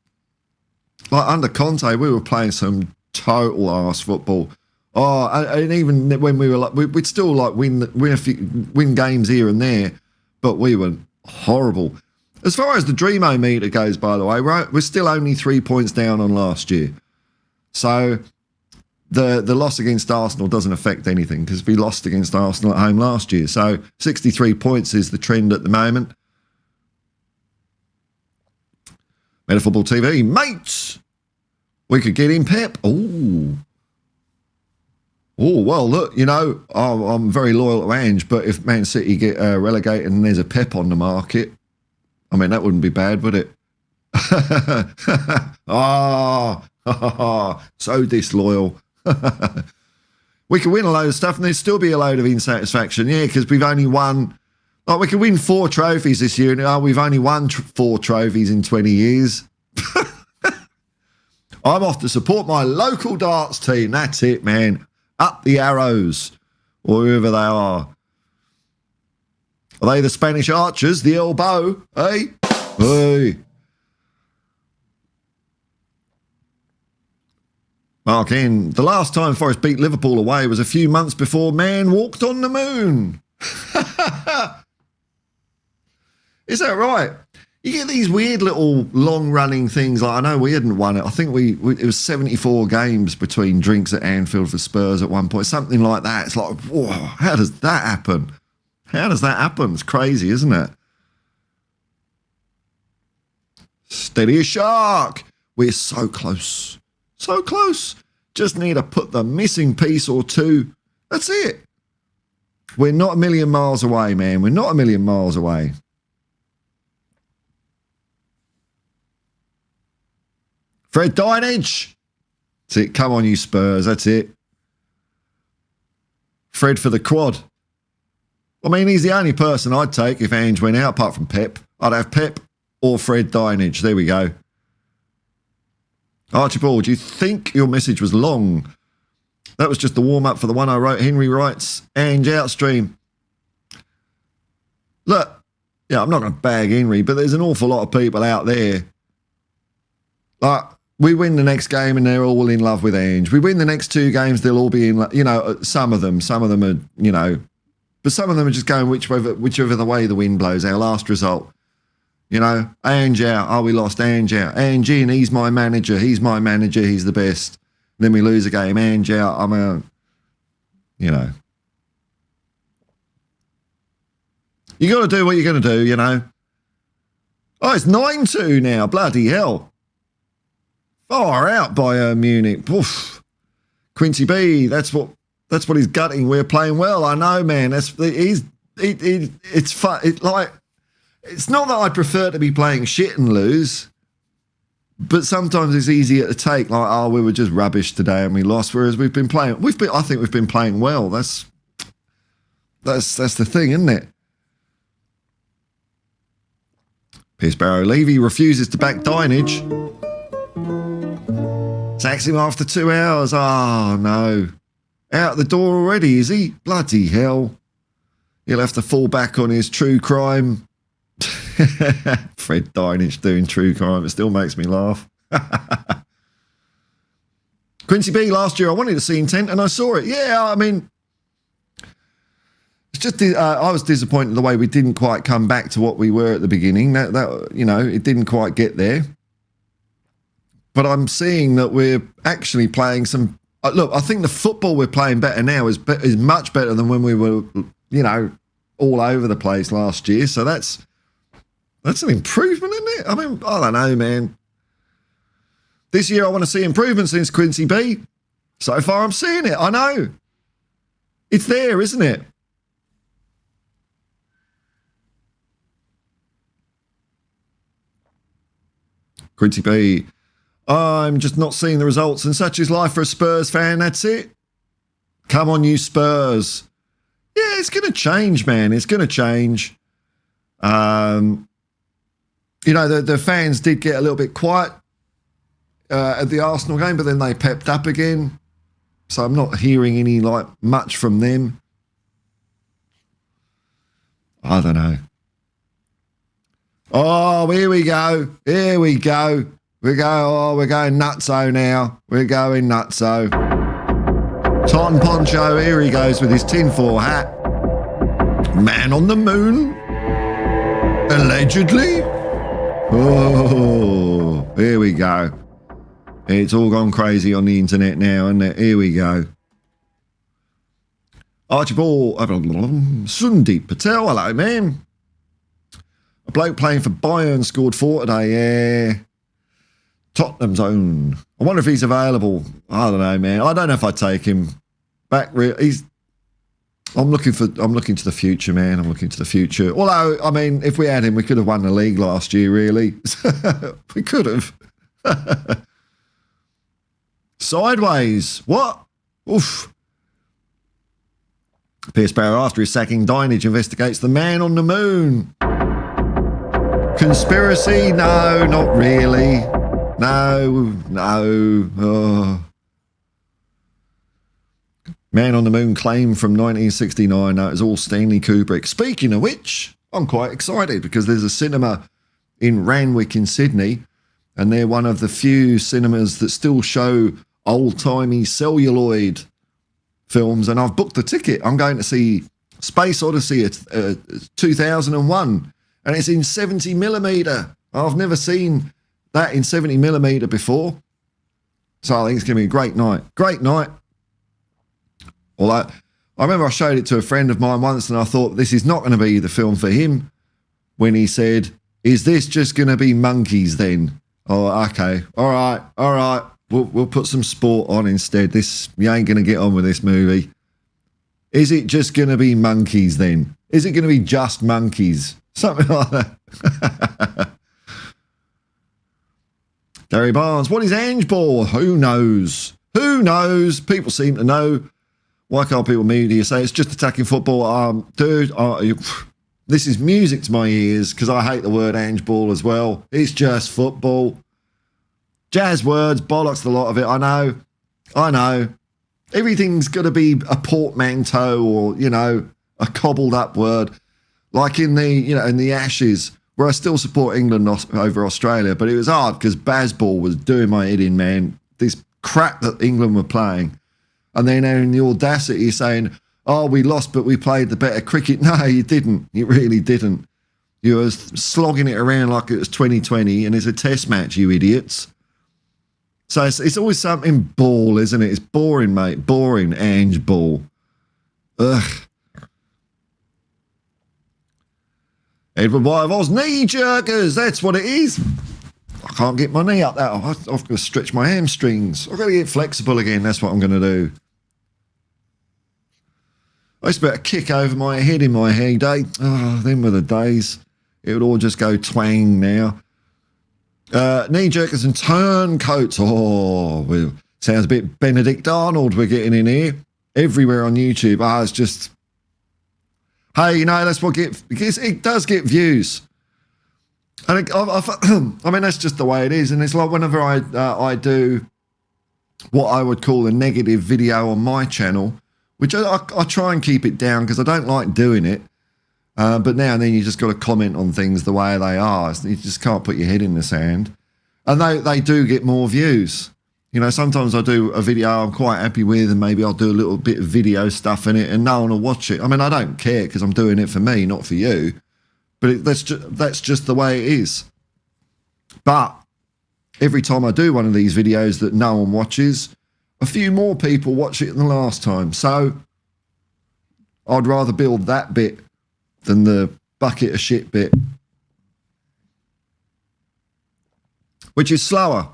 Speaker 1: Like under Conte, we were playing some total arse football. Oh, and even when we were like, we'd still like win games here and there, but we were horrible. As far as the Dreamo meter goes, by the way, we're still only 3 points down on last year. So the loss against Arsenal doesn't affect anything because we lost against Arsenal at home last year. So 63 points is the trend at the moment. Meta Football TV, mates. We could get in Pep. Oh, well, look, you know, I'm very loyal to Ange, but if Man City get relegated and there's a Pep on the market, I mean, that wouldn't be bad, would it? So disloyal. We could win a load of stuff and there'd still be a load of insatisfaction. Yeah, because we've only won, like, we could win 4 trophies this year and we've only won 4 trophies in 20 years. I'm off to support my local darts team. That's it, man. Up the Arrows, or whoever they are. Are they the Spanish Archers, the elbow? Hey? Hey. Mark N. The last time Forest beat Liverpool away was a few months before man walked on the moon. Is that right? You get these weird little long-running things. Like, I know we hadn't won it. I think it was 74 games between drinks at Anfield for Spurs at one point. Something like that. It's like, whoa, how does that happen? How does that happen? It's crazy, isn't it? Steady as shark. We're so close. So close. Just need to put the missing piece or two. That's it. We're not a million miles away, man. We're not a million miles away. Fred Dinage. That's it. Come on, you Spurs. That's it. Fred for the quad. I mean, he's the only person I'd take if Ange went out, apart from Pep. I'd have Pep or Fred Dinage. There we go. Archibald, do you think your message was long? That was just the warm-up for the one I wrote. Henry writes, Ange outstream. Look, yeah, I'm not going to bag Henry, but there's an awful lot of people out there. Like, we win the next game and they're all in love with Ange. We win the next 2 games, they'll all be in love. You know, some of them are, you know, but some of them are just going whichever the way the wind blows. Our last result. You know, Ange out. Oh, we lost Ange out. Ange in. He's my manager. He's the best. Then we lose a game. Ange out. I'm out. you know. You got to do what you're going to do, you know. Oh, it's 9-2 now. Bloody hell. Far out Bayern Munich. Oof. Quincy B, that's what he's gutting. We're playing well. I know, man. It's fun. It's not that I prefer to be playing shit and lose, but sometimes it's easier to take. Like, oh, we were just rubbish today and we lost. Whereas I think we've been playing well. That's the thing, isn't it? Pierce Barrow Levy refuses to back Dinage. Sacks him after 2 hours. Oh, no. Out the door already, is he? Bloody hell. He'll have to fall back on his true crime. Fred Dinage doing true crime. It still makes me laugh. Quincy B, last year I wanted to see Intent and I saw it. Yeah, I mean, it's just I was disappointed the way we didn't quite come back to what we were at the beginning. That you know, it didn't quite get there. But I'm seeing that we're actually playing some. Look, I think the football we're playing better now is much better than when we were, you know, all over the place last year. So that's an improvement, isn't it? I mean, I don't know, man. This year I want to see improvement since Quincy B. So far I'm seeing it. I know. It's there, isn't it? Quincy B. I'm just not seeing the results, and such is life for a Spurs fan. That's it. Come on, you Spurs. Yeah, it's going to change, man. It's going to change. You know, the fans did get a little bit quiet at the Arsenal game, but then they pepped up again. So I'm not hearing any much from them. I don't know. Oh, here we go. Here we go. We're going nutso now. We're going nutso. Tartan Poncho, here he goes with his tinfoil hat. Man on the moon. Allegedly. Oh, here we go. It's all gone crazy on the internet now, isn't it? Here we go. Archibald Sundeep Patel, hello, man. A bloke playing for Bayern scored 4 today, yeah. Tottenham's own. I wonder if he's available. I don't know, man. I don't know if I'd take him back. I'm looking to the future, man. I'm looking to the future. Although, I mean, if we had him, we could have won the league last year, really. We could have. Sideways. What? Oof. Pierce Barrow, after his sacking, Dinage investigates the man on the moon. Conspiracy? No, not really. No. Oh. Man on the Moon claim from 1969. No, it was all Stanley Kubrick. Speaking of which, I'm quite excited because there's a cinema in Randwick in Sydney, and they're one of the few cinemas that still show old-timey celluloid films, and I've booked the ticket. I'm going to see Space Odyssey 2001, and it's in 70mm. I've never seen that in 70mm before. So I think it's going to be a great night. Great night. Although, I remember I showed it to a friend of mine once and I thought this is not going to be the film for him when he said, is this just going to be monkeys then? Oh, okay. All right. We'll put some sport on instead. You ain't going to get on with this movie. Is it just going to be monkeys then? Is it going to be just monkeys? Something like that. Gary Barnes, what is Ange Ball? Who knows? Who knows? People seem to know. Why can't people media say it's just attacking football? Dude, this is music to my ears because I hate the word Ange Ball as well. It's just football. Jazz words, bollocks the lot of it. I know. Everything's got to be a portmanteau or, a cobbled up word. Like in the Ashes, where I still support England over Australia, but it was hard because Bazball was doing my head in, man. This crap that England were playing. And then in the audacity saying, oh, we lost, but we played the better cricket. No, you didn't. You really didn't. You were slogging it around like it was 2020 and it's a test match, you idiots. So it's always something ball, isn't it? It's boring, mate. Boring, Ange Ball. Ugh. Edward White of Oz, knee jerkers, that's what it is. I can't get my knee up that. I've got to stretch my hamstrings. I've got to get flexible again. That's what I'm going to do. I used to be able to kick over my head in my heyday. Oh, them were the days. It would all just go twang now. Knee jerkers and turncoats. Oh, well, sounds a bit Benedict Arnold we're getting in here. Everywhere on YouTube. It's just... Hey, you know, that's what it does get views. And I mean, that's just the way it is. And it's like whenever I do what I would call a negative video on my channel, which I try and keep it down because I don't like doing it. But now and then you just got to comment on things the way they are. You just can't put your head in the sand. And they do get more views. You know, sometimes I do a video I'm quite happy with and maybe I'll do a little bit of video stuff in it and no one will watch it. I mean, I don't care because I'm doing it for me, not for you. But that's just the way it is. But every time I do one of these videos that no one watches, a few more people watch it than the last time. So I'd rather build that bit than the bucket of shit bit, which is slower.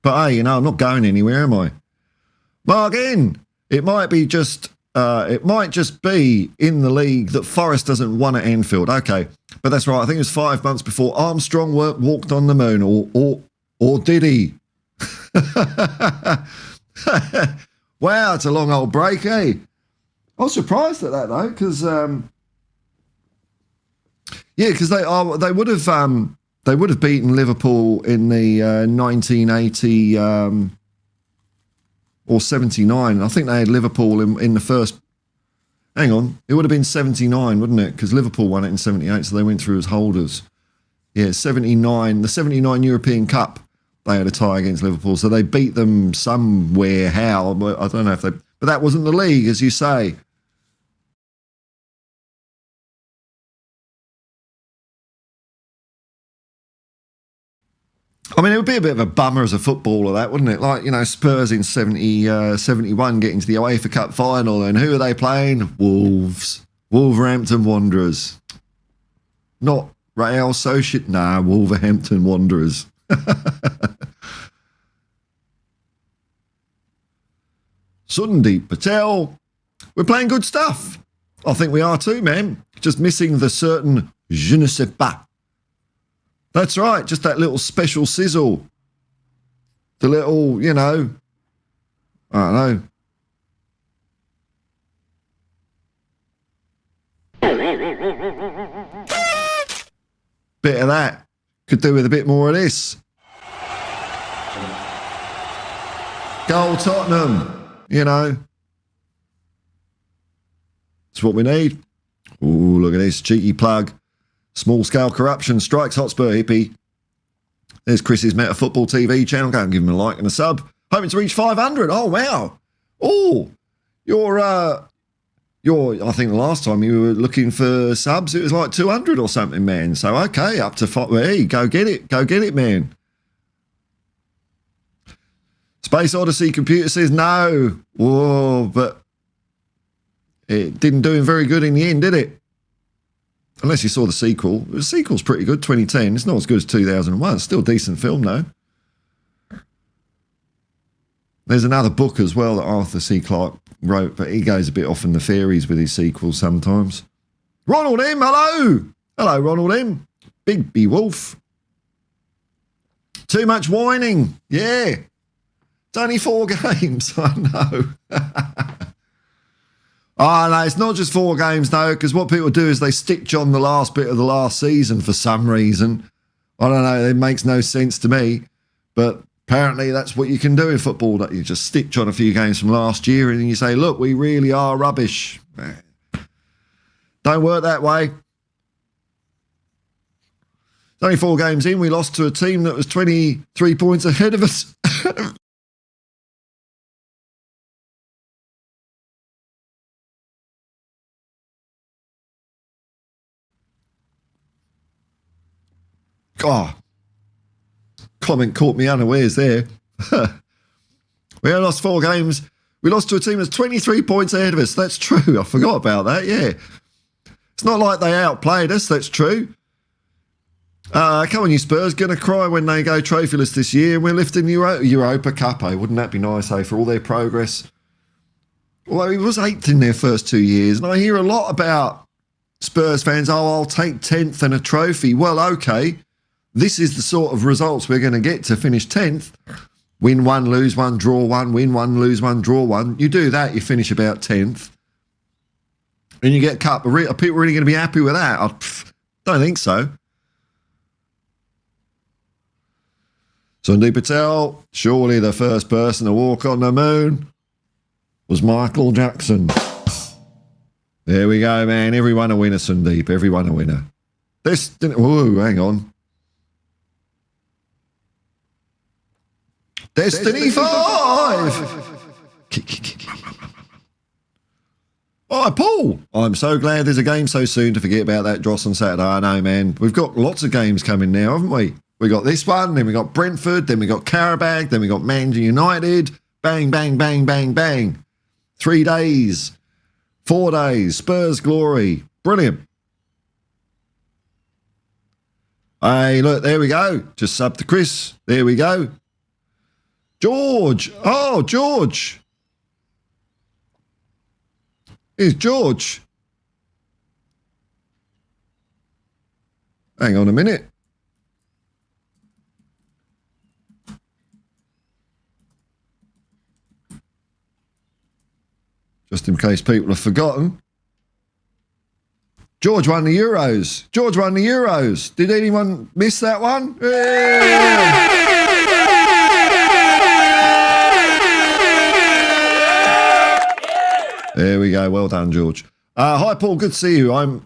Speaker 1: But hey, you know, I'm not going anywhere, am I? Well, again, it might just be in the league that Forest doesn't won at Anfield. Okay, but that's right. I think it was 5 months before Armstrong walked on the moon, or did he? Wow, it's a long old break, eh? I was surprised at that though, because they would have beaten Liverpool in the 1980 or 79. I think they had Liverpool in the first. Hang on, it would have been 79, wouldn't it? Because Liverpool won it in 78, so they went through as holders. Yeah, 79. The 79 European Cup, they had a tie against Liverpool, so they beat them somewhere. How? I don't know if they. But that wasn't the league, as you say. I mean, it would be a bit of a bummer as a footballer, that, wouldn't it? Like, you know, Spurs in 71 getting to the UEFA Cup final, and who are they playing? Wolves. Wolverhampton Wanderers. Not Real Sociedad. Nah, Wolverhampton Wanderers. Sundeep Patel. We're playing good stuff. I think we are too, man. Just missing the certain je ne sais pas. That's right, just that little special sizzle. The little, you know, I don't know. Bit of that. Could do with a bit more of this. Goal Tottenham, you know. That's what we need. Ooh, look at this cheeky plug. Small-scale corruption strikes Hotspur Hippie. There's Chris's Meta Football TV channel. Go and give him a like and a sub. Hoping to reach 500. Oh, wow. Oh, you're, I think the last time you were looking for subs, it was like 200 or something, man. So, okay, up to 5. Hey, go get it. Go get it, man. Space Odyssey Computer says no. Whoa, but it didn't do him very good in the end, did it? Unless you saw the sequel. The sequel's pretty good, 2010. It's not as good as 2001. It's still a decent film, though. There's another book as well that Arthur C. Clarke wrote, but he goes a bit off in the fairies with his sequels sometimes. Ronald M., hello! Hello, Ronald M. Big B. Wolf. Too much whining. Yeah. It's only 4 games. I know. Oh, no, it's not just 4 games, though, because what people do is they stitch on the last bit of the last season for some reason. I don't know, it makes no sense to me, but apparently that's what you can do in football, that you just stitch on a few games from last year and you say, look, we really are rubbish. Don't work that way. It's only 4 games in, we lost to a team that was 23 points ahead of us. Oh, comment caught me unawares there. We only lost 4 games. We lost to a team that's 23 points ahead of us. That's true. I forgot about that, yeah. It's not like they outplayed us. That's true. Come on, you Spurs. Going to cry when they go trophyless this year. We're lifting the Europa Cup, eh? Wouldn't that be nice, eh, for all their progress? Well, he was 8th in their first 2 years. And I hear a lot about Spurs fans, I'll take 10th and a trophy. Well, okay. This is the sort of results we're going to get to finish 10th. Win one, lose one, draw one, win one, lose one, draw one. You do that, you finish about 10th. And you get a cup. Are people really going to be happy with that? I don't think so. Sundeep Patel, surely the first person to walk on the moon was Michael Jackson. There we go, man. Everyone a winner, Sundeep. Everyone a winner. Whoa, hang on. Destiny 5! All right, Paul. I'm so glad there's a game so soon to forget about that dross on Saturday. I know, man. We've got lots of games coming now, haven't we? We got this one, then we got Brentford, then we got Qarabag, then we got Manchester United. Bang, bang, bang, bang, bang. 3 days. 4 days. Spurs glory. Brilliant. Hey, look, there we go. Just sub to Chris. There we go. George. Oh, George. Here's George. Hang on a minute. Just in case people have forgotten. George won the Euros. George won the Euros. Did anyone miss that one? Yeah. There we go. Well done, George. Hi, Paul. Good to see you. I'm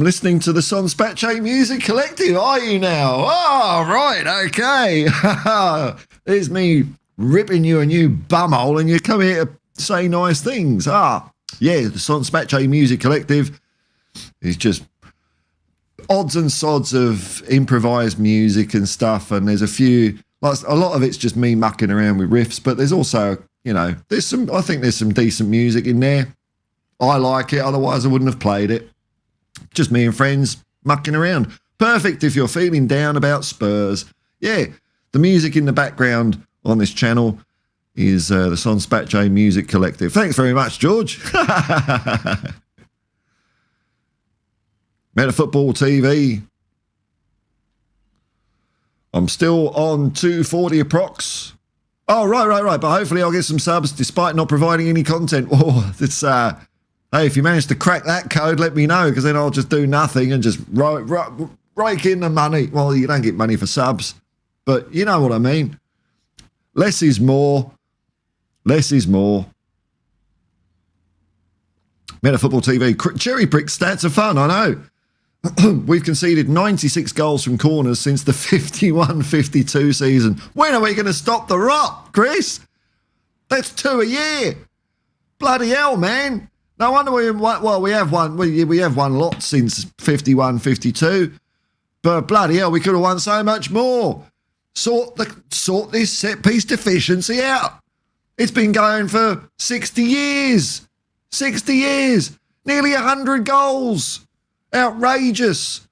Speaker 1: listening to the Son Spatche Music Collective. Are you now? Oh, right. Okay. There's me ripping you a new bumhole and you come here to say nice things. Yeah, the Son Spatche Music Collective is just odds and sods of improvised music and stuff, and there's a lot of it's just me mucking around with riffs, but there's also, I think there's some decent music in there. I like it, otherwise I wouldn't have played it. Just me and friends mucking around. Perfect if you're feeling down about Spurs. Yeah, the music in the background on this channel is the Son Spatche Music Collective. Thanks very much, George. Meta Football TV. I'm still on 240 approx. Oh, right. But hopefully I'll get some subs despite not providing any content. Oh, it's hey, if you manage to crack that code, let me know, because then I'll just do nothing and just rake in the money. Well, you don't get money for subs, but you know what I mean. Less is more. Less is more. Meta Football TV. Cherry prick stats are fun, I know. We've conceded 96 goals from corners since the 51-52 season. When are we going to stop the rot, Chris? That's 2 a year. Bloody hell, man. No wonder we have won. We have won lots since 51-52. But bloody hell, we could have won so much more. Sort this set piece deficiency out. It's been going for 60 years. 60 years. Nearly 100 goals. Outrageous.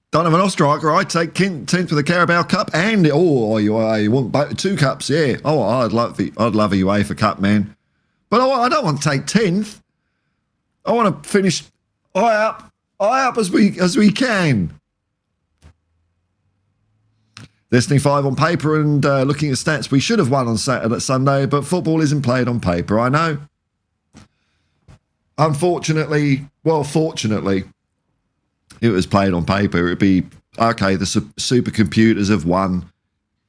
Speaker 1: Donovan Ostriker, I'd take 10th for the Carabao Cup, and you want 2 cups, yeah. Oh, I'd love a UEFA Cup, man. But I don't want to take 10th. I want to finish high up as we can. Destiny 5 on paper and looking at stats, we should have won on Sunday, but football isn't played on paper, I know. Fortunately, it was played on paper. It would be, okay, the supercomputers have won.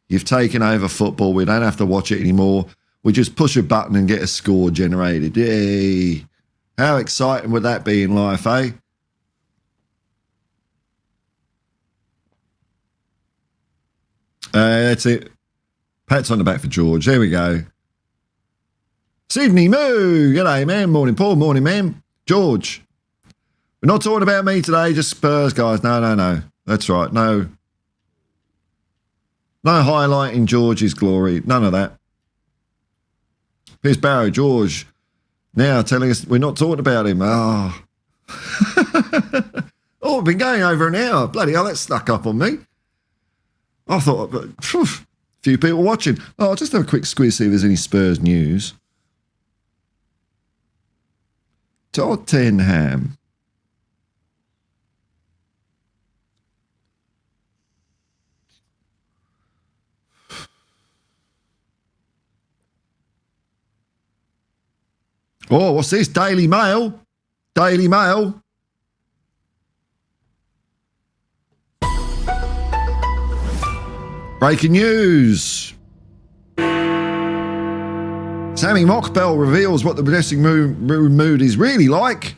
Speaker 1: You've taken over football. We don't have to watch it anymore. We just push a button and get a score generated. Yay. How exciting would that be in life, eh? That's it. Pats on the back for George. There we go. Sydney Moo. G'day, man. Morning, Paul. Morning, man. George. We're not talking about me today, just Spurs, guys. No. That's right. No highlighting George's glory. None of that. Here's Barrow, George, now telling us we're not talking about him. Oh, we've been going over an hour. Bloody hell, that snuck up on me. I thought, a few people watching. Oh, I'll just have a quick squeeze, see if there's any Spurs news. Tottenham. Oh, what's this? Daily Mail. Daily Mail. Breaking news. Sammy Mockbell reveals what the dressing room mood is really like.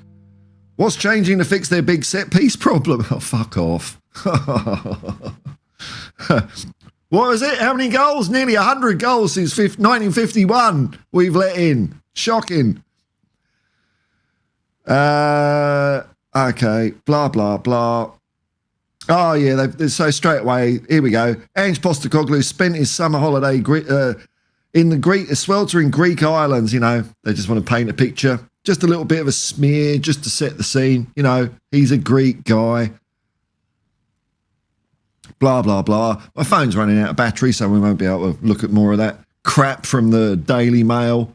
Speaker 1: What's changing to fix their big set piece problem? Oh, fuck off. What was it? How many goals? Nearly 100 goals since 1951 we've let in. Shocking. Okay, blah, blah, blah. Oh, yeah, so straight away, here we go. Ange Postecoglou spent his summer holiday in the sweltering Greek islands, you know. They just want to paint a picture. Just a little bit of a smear, just to set the scene. You know, he's a Greek guy. Blah, blah, blah. My phone's running out of battery, so we won't be able to look at more of that crap from the Daily Mail.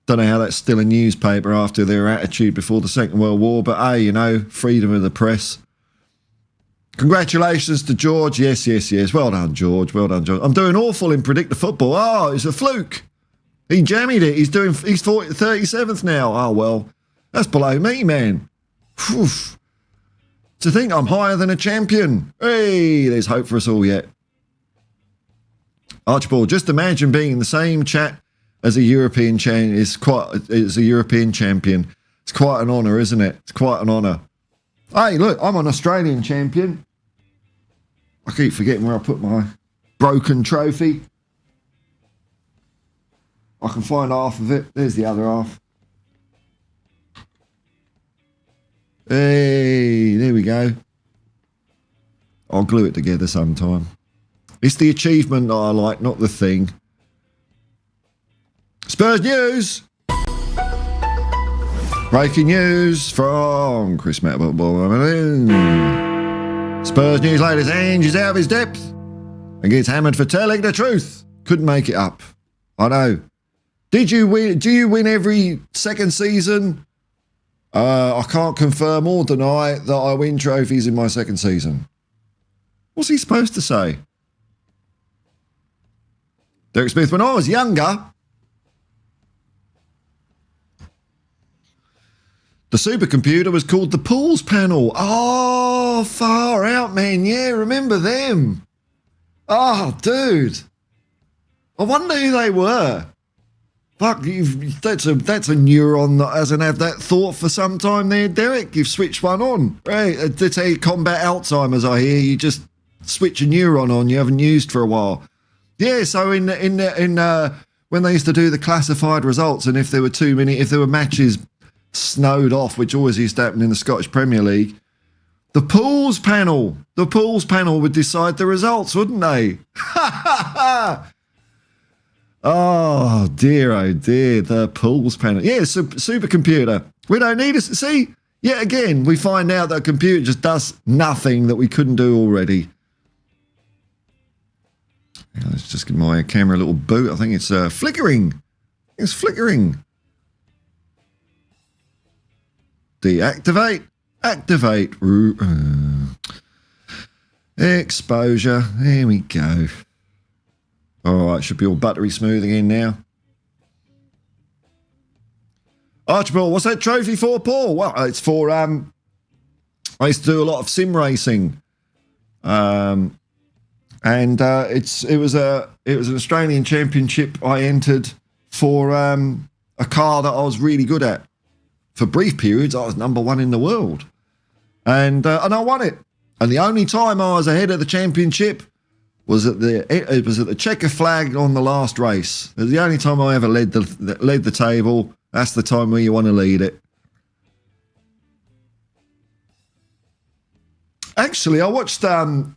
Speaker 1: Don't know how that's still a newspaper after their attitude before the Second World War, but hey, you know, freedom of the press. Congratulations to George. Yes, yes, yes. Well done, George. Well done, George. I'm doing awful in Predict the Football. Oh, it's a fluke. He jammied it. He's 37th now. Oh, well, that's below me, man. Whew. To think I'm higher than a champion. Hey, there's hope for us all yet. Archibald, just imagine being in the same chat as a European champion. It's a European champion. It's quite an honour, isn't it? It's quite an honour. Hey, look, I'm an Australian champion. I keep forgetting where I put my broken trophy. I can find half of it. There's the other half. Hey, there we go. I'll glue it together sometime. It's the achievement that I like, not the thing. Spurs news. Breaking news from Chris Matterbull. Spurs news latest. Ange is out of his depth and gets hammered for telling the truth. Couldn't make it up. I know. Did you win? Do you win every second season? I can't confirm or deny that I win trophies in my second season. What's he supposed to say? Derek Smith, when I was younger, the supercomputer was called the Pools Panel. Oh, far out, man. Yeah, remember them. Oh, dude. I wonder who they were. Fuck, that's a neuron that hasn't had that thought for some time there, Derek. You've switched one on. Right, that's how you combat Alzheimer's, I hear. You just switch a neuron on you haven't used for a while. Yeah, so in when they used to do the classified results, and if there were matches snowed off, which always used to happen in the Scottish Premier League, the Pools Panel would decide the results, wouldn't they? Oh dear, the Pools Panel. Yeah, supercomputer. We don't need it. See, yet again, we find out that a computer just does nothing that we couldn't do already. Yeah, let's just give my camera a little boot. I think it's flickering. It's flickering. Deactivate. Activate. Exposure. There we go. All right, should be all buttery smooth again now. Archibald, what's that trophy for, Paul? Well, it's for I used to do a lot of sim racing, and it was an Australian championship I entered for a car that I was really good at. For brief periods, I was number one in the world, and I won it. And the only time I was ahead of the championship was at the checker flag on the last race. It was the only time I ever led the table. That's the time where you want to lead it. Actually, I watched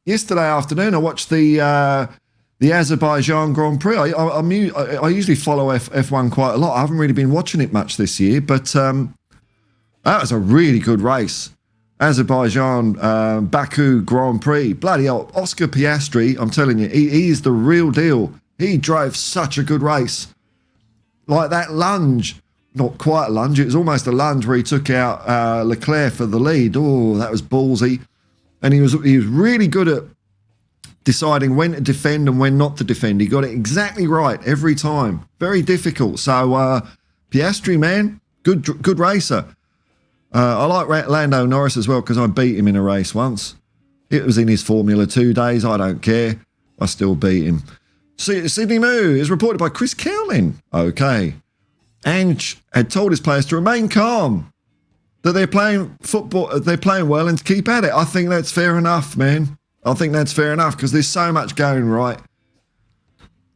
Speaker 1: yesterday afternoon. I watched the Azerbaijan Grand Prix. I usually follow F1 quite a lot. I haven't really been watching it much this year, but that was a really good race. Azerbaijan Baku Grand Prix. Bloody hell, Oscar Piastri, I'm telling you, he is the real deal. He drove such a good race. Like that lunge, not quite a lunge, it was almost a lunge where he took out Leclerc for the lead. Oh, that was ballsy. And he was really good at deciding when to defend and when not to defend. He got it exactly right every time. Very difficult. So Piastri, man, good racer. I like Lando Norris as well because I beat him in a race once. It was in his Formula 2 days. I don't care. I still beat him. Sydney Moo is reported by Chris Cowlin. Okay. Ange had told his players to remain calm, that they're playing football, they're playing well and to keep at it. I think that's fair enough, man. I think that's fair enough because there's so much going right.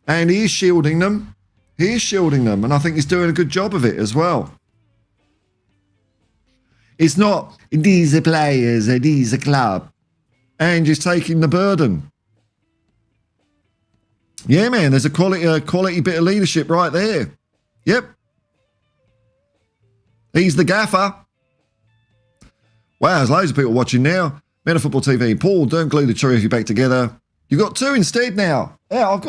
Speaker 1: And he is shielding them. He is shielding them. And I think he's doing a good job of it as well. It's not, these are players, these are club. Ange is taking the burden. Yeah, man, there's a quality bit of leadership right there. Yep. He's the gaffer. Wow, there's loads of people watching now. Meta Football TV. Paul, don't glue the trophy back together. You've got two instead now. Yeah, I've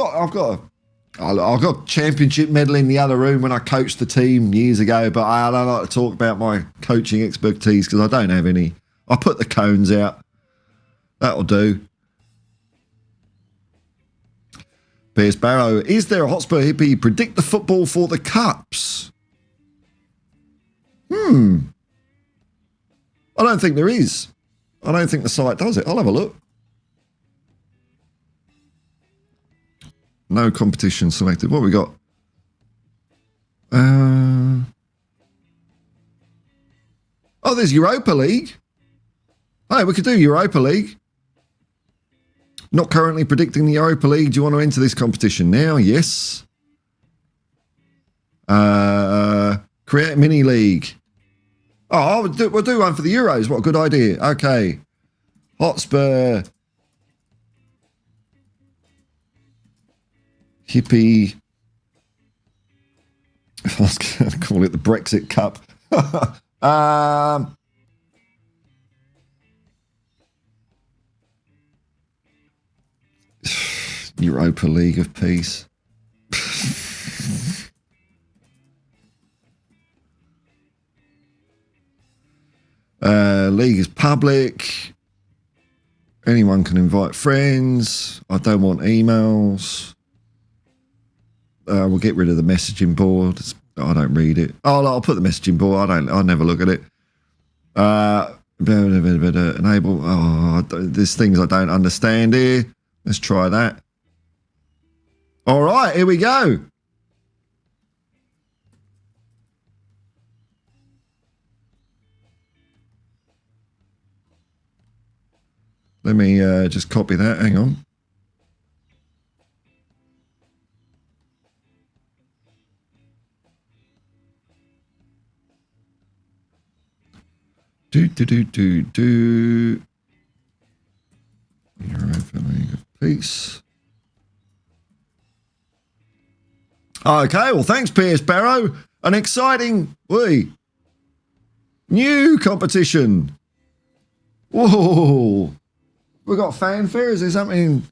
Speaker 1: got championship medal in the other room when I coached the team years ago, but I don't like to talk about my coaching expertise because I don't have any. I put the cones out. That'll do. Pierce Barrow, is there a Hotspur Hippie predict the football for the Cups? I don't think there is. I don't think the site does it. I'll have a look. No competition selected. What have we got? Oh, there's Europa League. Hey, we could do Europa League. Not currently predicting the Europa League. Do you want to enter this competition now? Yes. Create mini league. Oh, we'll do one for the Euros. What a good idea. Okay. Hotspur Hippie. I was going to call it the Brexit Cup. Europa League of Peace. League is public. Anyone can invite friends. I don't want emails. We'll get rid of the messaging board. I don't read it. Oh, I'll put the messaging board. I never look at it. Enable. Oh, there's things I don't understand here. Let's try that. All right, here we go. Let me just copy that. Hang on. Do. Europa League of Peace. Okay, well, thanks, Pierce Barrow. An exciting, new competition. Whoa. We got fanfare? Is there something?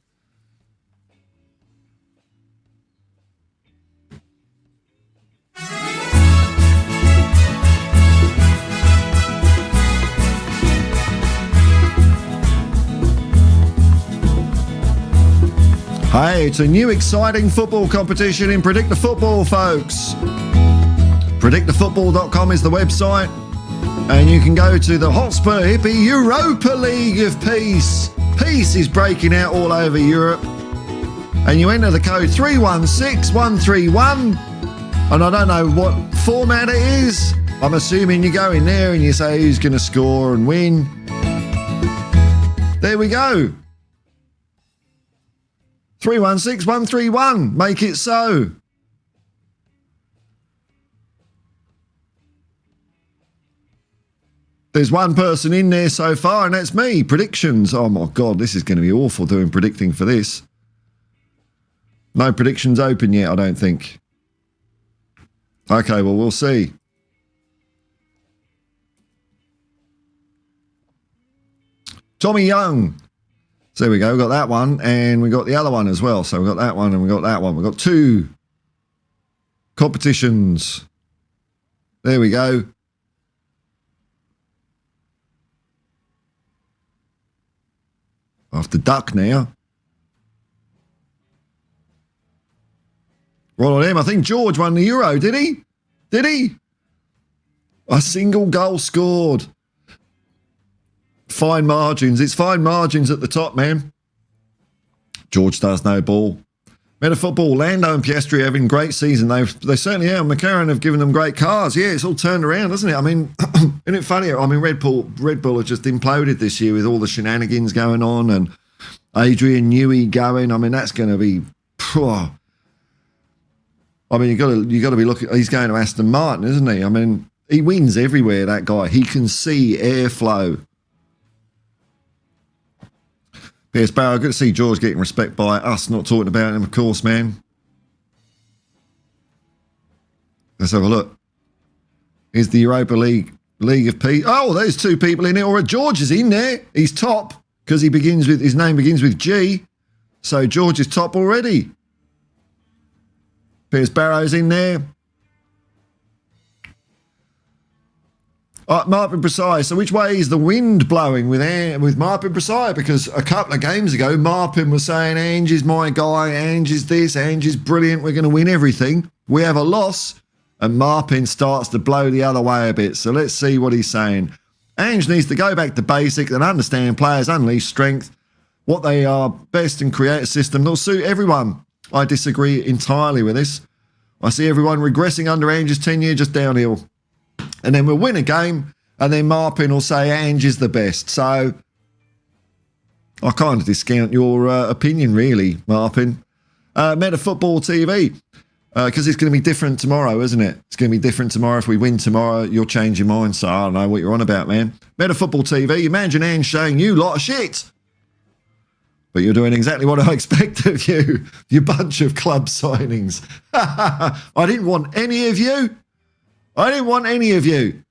Speaker 1: Hey, it's a new exciting football competition in Predict the Football, folks. PredictTheFootball.com is the website. And you can go to the Hotspur Hippie Europa League of Peace. Peace is breaking out all over Europe. And you enter the code 316131. And I don't know what format it is. I'm assuming you go in there and you say who's going to score and win. There we go. 316131. Make it so. There's one person in there so far, and that's me. Predictions. Oh, my God, this is going to be awful doing predicting for this. No predictions open yet, I don't think. Okay, well, we'll see. Tommy Young. So there we go. We've got that one, and we got the other one as well. So we've got that one, and we've got that one. We've got 2 competitions. There we go. I have to duck now. Right on him. I think George won the Euro, did he? Did he? A single goal scored. Fine margins. It's fine margins at the top, man. George does no ball. Meta football, Lando and Piastri having a great season. They certainly are. McLaren have given them great cars. Yeah, it's all turned around, hasn't it? I mean, isn't it funny? I mean, Red Bull has just imploded this year with all the shenanigans going on and Adrian Newey going. I mean, that's going to be. Phew. I mean, you got to be looking. He's going to Aston Martin, isn't he? I mean, he wins everywhere. That guy. He can see airflow. Pierce Barrow, good to see George getting respect by us, not talking about him, of course, man. Let's have a look. Here's the Europa League of Peace. Oh, there's 2 people in it. Or George is in there. He's top because his name begins with G. So George is top already. Pierce Barrow's in there. Martin Precise. So which way is the wind blowing with Martin Precise? Because a couple of games ago, Martin was saying, Ange is my guy, Ange is this, Ange is brilliant, we're going to win everything. We have a loss, and Martin starts to blow the other way a bit. So let's see what he's saying. Ange needs to go back to basics and understand players unleash strength, what they are best, and create a system that will suit everyone. I disagree entirely with this. I see everyone regressing under Ange's tenure, just downhill. And then we'll win a game, and then Marpin will say Ange is the best. So I kind of discount your opinion, really, Marpin. Meta Football TV, because it's going to be different tomorrow, isn't it? It's going to be different tomorrow. If we win tomorrow, you'll change your mind. So I don't know what you're on about, man. Meta Football TV, imagine Ange saying, you lot of shit. But you're doing exactly what I expect of you, you bunch of club signings. I didn't want any of you. I didn't want any of you.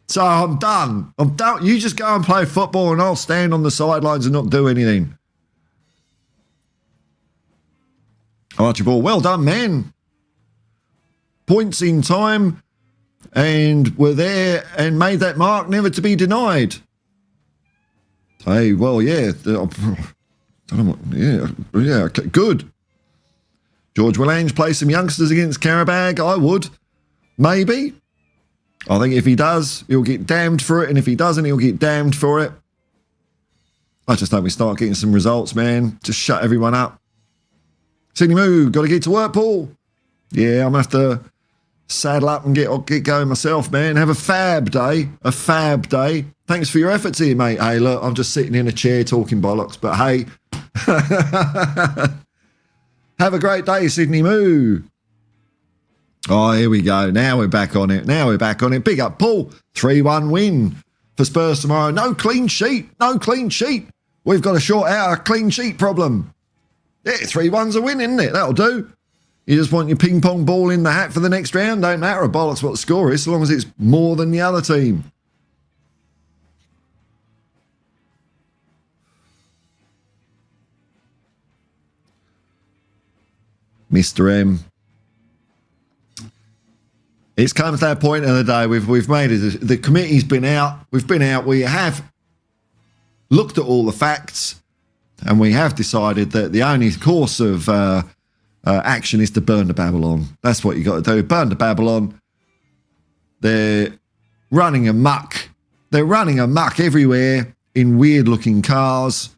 Speaker 1: So I'm done. I'm done. You just go and play football and I'll stand on the sidelines and not do anything. Archibald, well done, man. Points in time and were there and made that mark never to be denied. Hey, well, yeah. Yeah, good. George, will Ange play some youngsters against Karabag? I would. Maybe. I think if he does, he'll get damned for it. And if he doesn't, he'll get damned for it. I just hope we start getting some results, man. Just shut everyone up. Sydney Moo, got to get to work, Paul. Yeah, I'm going to have to saddle up and get going myself, man. Have a fab day. A fab day. Thanks for your efforts here, mate. Hey, look, I'm just sitting in a chair talking bollocks. But hey, have a great day, Sydney Moo. Oh, here we go. Now we're back on it. Big up, Paul. 3-1 win for Spurs tomorrow. No clean sheet. We've got to sort out our clean sheet problem. Yeah, 3-1's a win, isn't it? That'll do. You just want your ping pong ball in the hat for the next round. Don't matter a bollocks what the score is, so long as it's more than the other team. Mr. M. It's come to that point of the day. We've made it. The committee's been out. We've been out. We have looked at all the facts, and we have decided that the only course of action is to burn the Babylon. That's what you got to do. Burn the Babylon. They're running amok. They're running amok everywhere in weird-looking cars,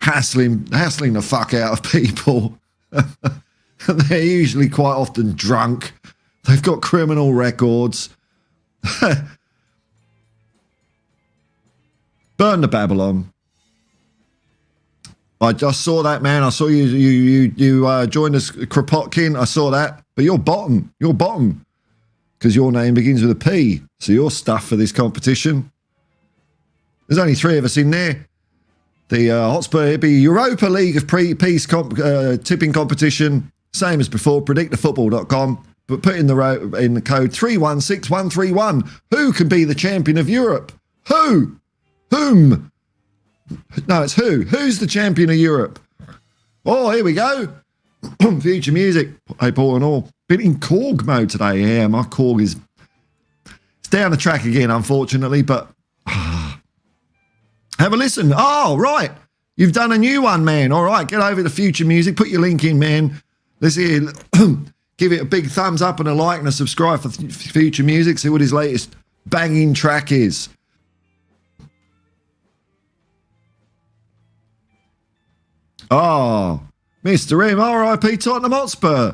Speaker 1: hassling the fuck out of people. They're usually quite often drunk. They've got criminal records. Burn the Babylon. I just saw that, man. I saw you joined us, Kropotkin. I saw that. But you're bottom. because your name begins with a P. So you're stuffed for this competition. There's only 3 of us in there. The Hotspur Hippie Europa League of Peace tipping competition. Same as before, predictthefootball.com. But put in the code 316131. Who can be the champion of Europe? Who? Whom? No, it's who. Who's the champion of Europe? Oh, here we go. Future music. Hey, Paul and all. Been in Korg mode today. Yeah, my Korg is... It's down the track again, unfortunately, but... Have a listen. Oh, right. You've done a new one, man. All right, get over to Future Music. Put your link in, man. Let's hear... Give it a big thumbs up and a like and a subscribe for Future Music. See what his latest banging track is. Oh, Mr. M, R.I.P. Tottenham Hotspur.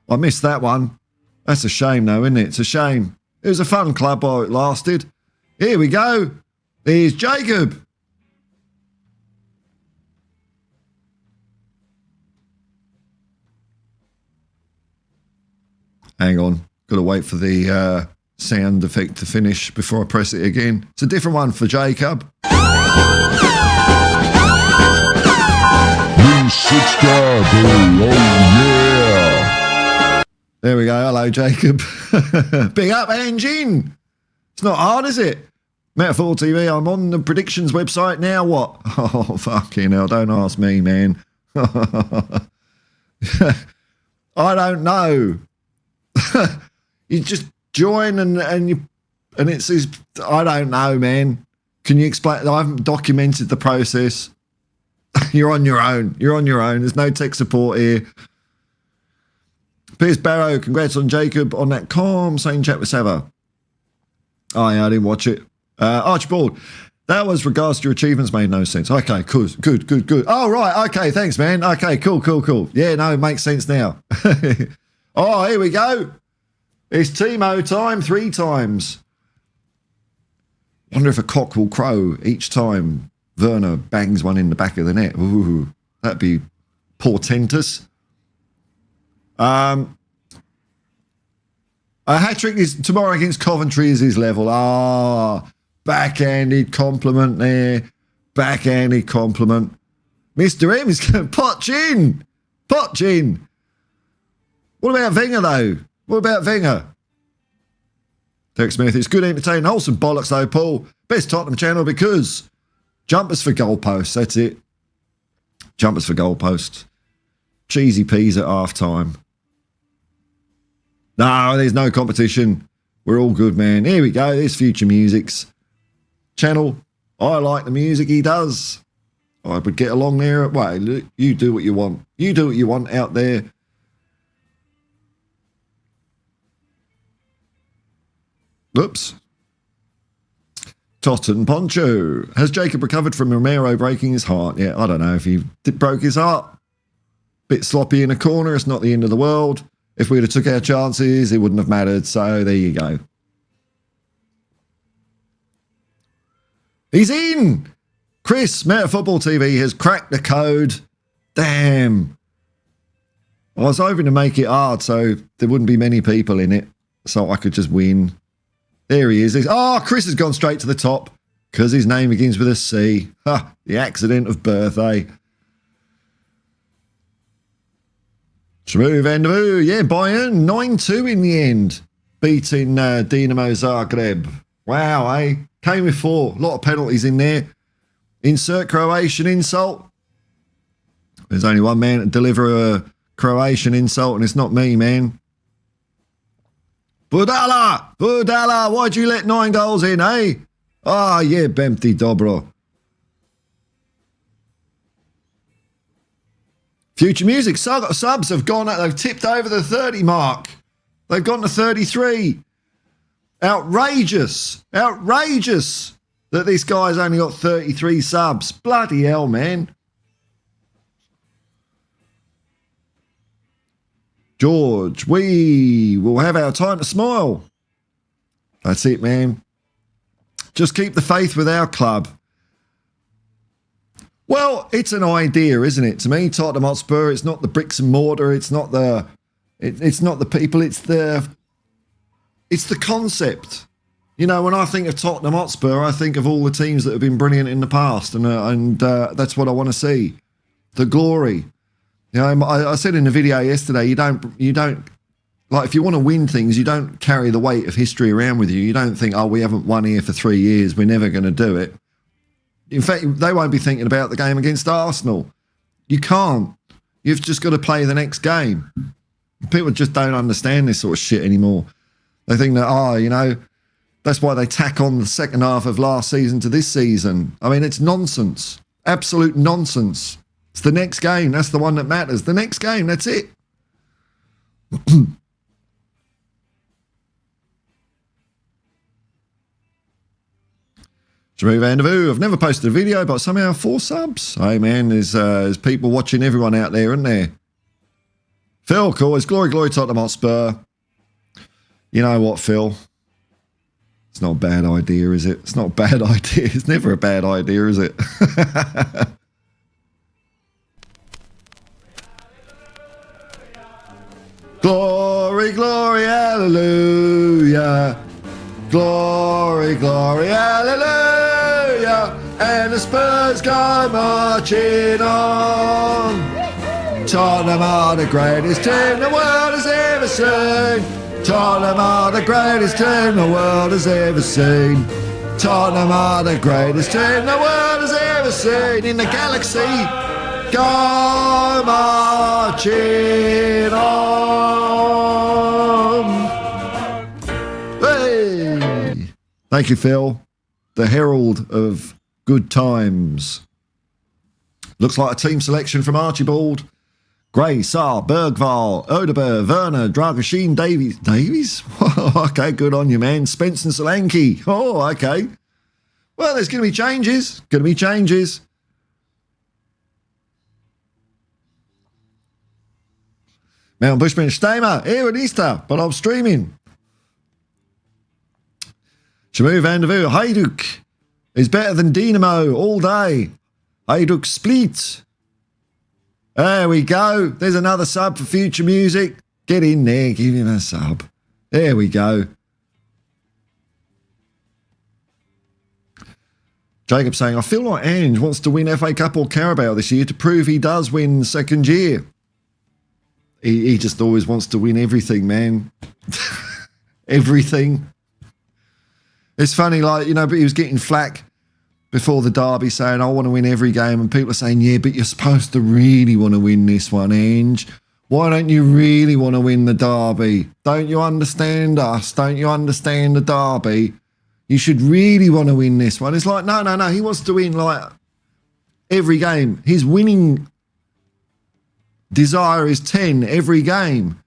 Speaker 1: I missed that one. That's a shame, though, isn't it? It's a shame. It was a fun club while it lasted. Here we go. Here's Jacob. Hang on. Got to wait for the sound effect to finish before I press it again. It's a different one for Jacob.
Speaker 4: 6 oh yeah.
Speaker 1: There we go. Hello, Jacob. Big up, Engine. It's not hard, is it? Metaphor TV, I'm on the predictions website now. What? Oh, fucking hell. Don't ask me, man. I don't know. You just join and it says, I don't know, man. Can you explain? I haven't documented the process. You're on your own. You're on your own. There's no tech support here. Piers Barrow, congrats on Jacob on that calm, sane chat with Sava. Oh, yeah, I didn't watch it. Archibald, that was regards to your achievements made no sense. Okay, cool. Good. Oh, right. Okay, thanks, man. Okay, cool. Yeah, no, it makes sense now. Oh, here we go. It's Timo time 3 times. Wonder if a cock will crow each time Werner bangs one in the back of the net. Ooh, that'd be portentous. A hat-trick is tomorrow against Coventry is his level. Backhanded compliment there. Backhanded compliment. Mr. M is going to potch in. What about Wenger, though? What about Wenger? Derek Smith, it's good entertaining, wholesome bollocks, though, Paul. Best Tottenham channel because jumpers for goalposts, that's it. Jumpers for goalposts. Cheesy peas at half-time. No, there's no competition. We're all good, man. Here we go. There's Future Music's channel. I like the music he does. I would get along there. Well, you do what you want. You do what you want out there. Oops. Totten Poncho. Has Jacob recovered from Romero breaking his heart? Yeah, I don't know if he broke his heart. Bit sloppy in a corner. It's not the end of the world. If we'd have took our chances, it wouldn't have mattered. So there you go. He's in. Chris, Meta Football TV has cracked the code. Damn. I was hoping to make it hard so there wouldn't be many people in it. So I could just win. There he is. Oh, Chris has gone straight to the top because his name begins with a C. Ha, the accident of birth, eh? Shmoo Vandervoo. Yeah, Bayern 9-2 in the end. Beating Dinamo Zagreb. Wow, eh? Came with 4. A lot of penalties in there. Insert Croatian insult. There's only one man to deliver a Croatian insult, and it's not me, man. Budala, why'd you let 9 goals in, eh? Ah, yeah, Bempty Dobro. Future Music subs have gone, they've tipped over the 30 mark. They've gone to 33. Outrageous that this guy's only got 33 subs. Bloody hell, man. George, we will have our time to smile. That's it, man. Just keep the faith with our club. Well, it's an idea, isn't it? To me, Tottenham Hotspur, it's not the bricks and mortar. It's not the people. It's It's the concept. You know, when I think of Tottenham Hotspur, I think of all the teams that have been brilliant in the past, and that's what I want to see. The glory. You know, I said in the video yesterday, you don't like, if you want to win things, you don't carry the weight of history around with you. You don't think, oh, we haven't won here for 3 years, we're never going to do it. In fact, they won't be thinking about the game against Arsenal. You can't. You've just got to play the next game. People just don't understand this sort of shit anymore. They think that, you know, that's why they tack on the second half of last season to this season. I mean, it's nonsense. Absolute nonsense. It's the next game. That's the one that matters. The next game, that's it. Jeremy Vandervoo, I've never posted a video, but somehow 4 subs. Hey, man, there's people watching everyone out there, isn't there? Phil, cool. It's glory, glory, Tottenham Hotspur. You know what, Phil? It's not a bad idea, is it? It's not a bad idea. It's never a bad idea, is it? Glory, glory, hallelujah. Glory, glory, hallelujah. And the Spurs go marching on. Tottenham are the greatest team the world has ever seen. Tottenham are the greatest team the world has ever seen. Tottenham are the greatest team the world has ever seen. In the galaxy, go marching on. Hey! Thank you, Phil. The herald of good times. Looks like a team selection from Archibald. Gray, Saar, Bergval, Odeberg, Werner, Dragashin, Davies. Davies? Okay, good on you, man. Spence and Solanke. Oh, okay. Well, there's going to be changes. Going to be changes. Mount Bushman, Stamer, here at Easter, but I'm streaming. Shamu Vandervoo, Hajduk is better than Dynamo all day. Hajduk Split. There we go. There's another sub for future music. Get in there, give him a sub. There we go. Jacob saying, I feel like Ange wants to win FA Cup or Carabao this year to prove he does win second year. He just always wants to win everything, man. Everything. It's funny, like, you know, but he was getting flack before the derby saying, I want to win every game. And people are saying, yeah, but you're supposed to really want to win this one, Ange. Why don't you really want to win the derby? Don't you understand us? Don't you understand the derby? You should really want to win this one. It's like, no. He wants to win, like, every game. His winning desire is 10 every game.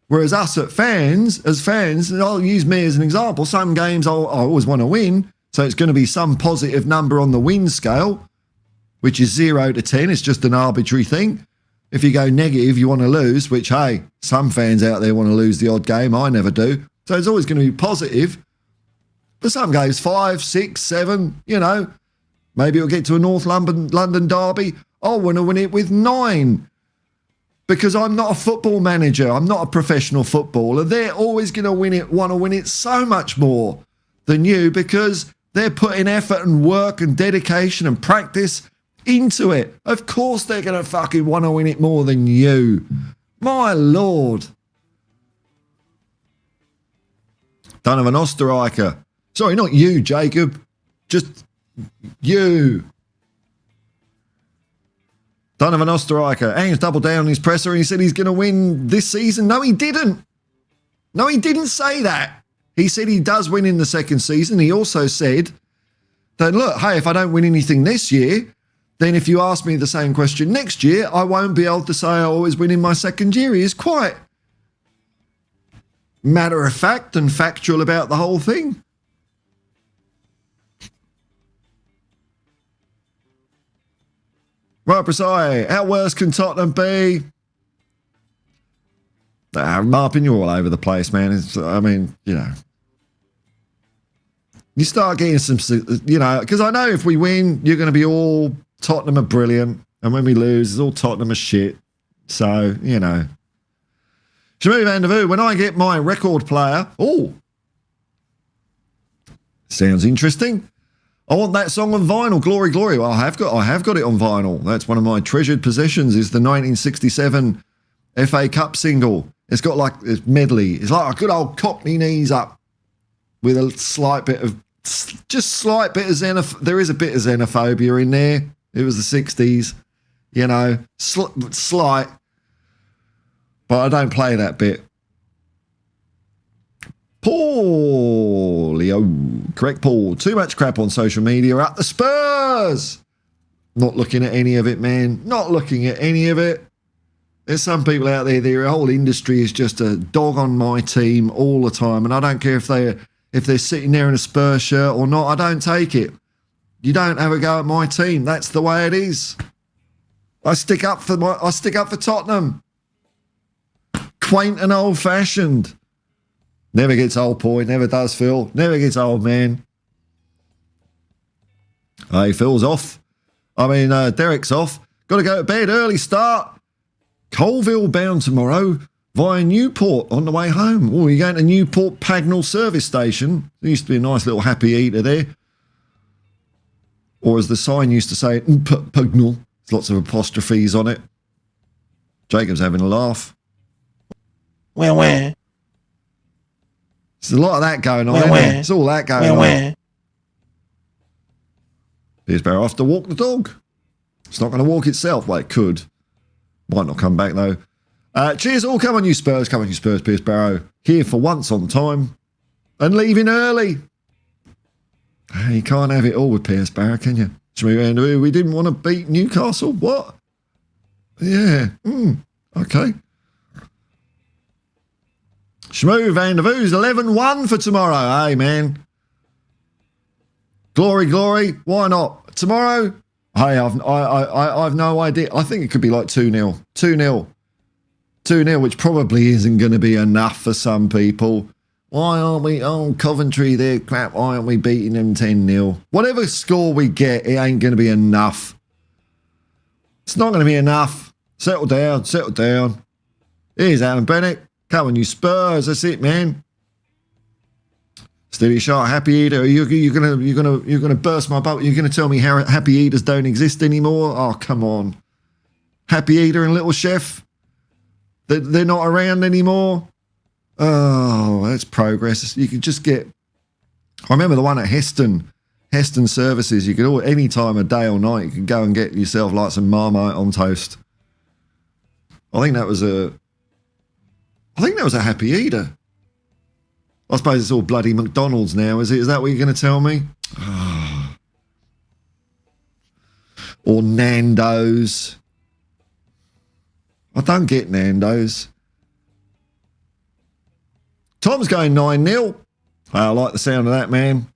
Speaker 1: Whereas us as fans, and I'll use me as an example, some games I always want to win, so it's going to be some positive number on the win scale, which is 0 to 10. It's just an arbitrary thing. If you go negative, you want to lose, which, hey, some fans out there want to lose the odd game. I never do. So it's always going to be positive. But some games, 5, 6, 7, you know, maybe it'll get to a North London derby. I want to win it with 9. Because I'm not a football manager. I'm not a professional footballer. They're always going to want to win it so much more than you because they're putting effort and work and dedication and practice into it. Of course they're going to fucking want to win it more than you. My Lord. Donovan Osterreicher. Sorry, not you, Jacob. Just you. Donovan Osterreicher. Ange doubled down on his presser and he said he's going to win this season. No, he didn't. No, he didn't say that. He said he does win in the second season. He also said that, look, hey, if I don't win anything this year, then if you ask me the same question next year, I won't be able to say I always win in my second year. He is quite matter of fact and factual about the whole thing. Right, Presai, how worse can Tottenham be? Marpin, you're all over the place, man. I mean, you know. You start getting some, you know, because I know if we win, you're going to be all Tottenham are brilliant. And when we lose, it's all Tottenham are shit. So, you know. Shamu Vandervoo, when I get my record player, Sounds interesting. I want that song on vinyl, Glory, Glory. Well, I have got it on vinyl. That's one of my treasured possessions, is the 1967 FA Cup single. It's got like this medley. It's like a good old Cockney knees up with a slight bit of there is a bit of xenophobia in there. It was the 60s, you know, slight. But I don't play that bit. Paul, Leo, correct, Paul. Too much crap on social media. Up the Spurs. Not looking at any of it, man. Not looking at any of it. There's some people out there, their whole industry is just a dog on my team all the time. And I don't care if they're sitting there in a Spurs shirt or not. I don't take it. You don't have a go at my team. That's the way it is. I stick up for Tottenham. Quaint and old-fashioned. Never gets old, Boy. Never does, Phil. Never gets old, man. Hey, Phil's off. Derek's off. Got to go to bed. Early start. Colville bound tomorrow via Newport on the way home. Oh, you're going to Newport Pagnell service station. There used to be a nice little happy eater there. Or as the sign used to say, Pagnell. There's lots of apostrophes on it. Jacob's having a laugh.
Speaker 5: Where?
Speaker 1: There's a lot of that going on. It's all that going on. Here's better off to walk the dog. It's not going to walk itself. Well, it could. Might not come back, though. Cheers all. Come on, you Spurs. Come on, you Spurs, Pierce Barrow. Here for once on time. And leaving early. You can't have it all with Pierce Barrow, can you? We didn't want to beat Newcastle. What? Yeah. Okay. Shmoo Van der Voos, 11-1 for tomorrow. Hey, man. Glory, glory. Why not? Tomorrow? Hey, I've no idea. I think it could be like 2-0. 2-0. 2-0, which probably isn't going to be enough for some people. Why aren't we? Oh, Coventry, they're crap. Why aren't we beating them 10-0? Whatever score we get, it ain't going to be enough. It's not going to be enough. Settle down. Settle down. Here's Alan Bennett. Come on, you Spurs. That's it, man. Steady shot, happy eater. You're gonna burst my bubble. You're gonna tell me how happy eaters don't exist anymore? Oh, come on. Happy eater and little chef. They're not around anymore. Oh, that's progress. You could just get. I remember the one at Heston Services. You could any time of day or night. You could go and get yourself like some Marmite on toast. I think that was a happy eater. I suppose it's all bloody McDonald's now, is it? Is that what you're going to tell me? Or Nando's. I don't get Nando's. Tom's going 9-0. I like the sound of that, man.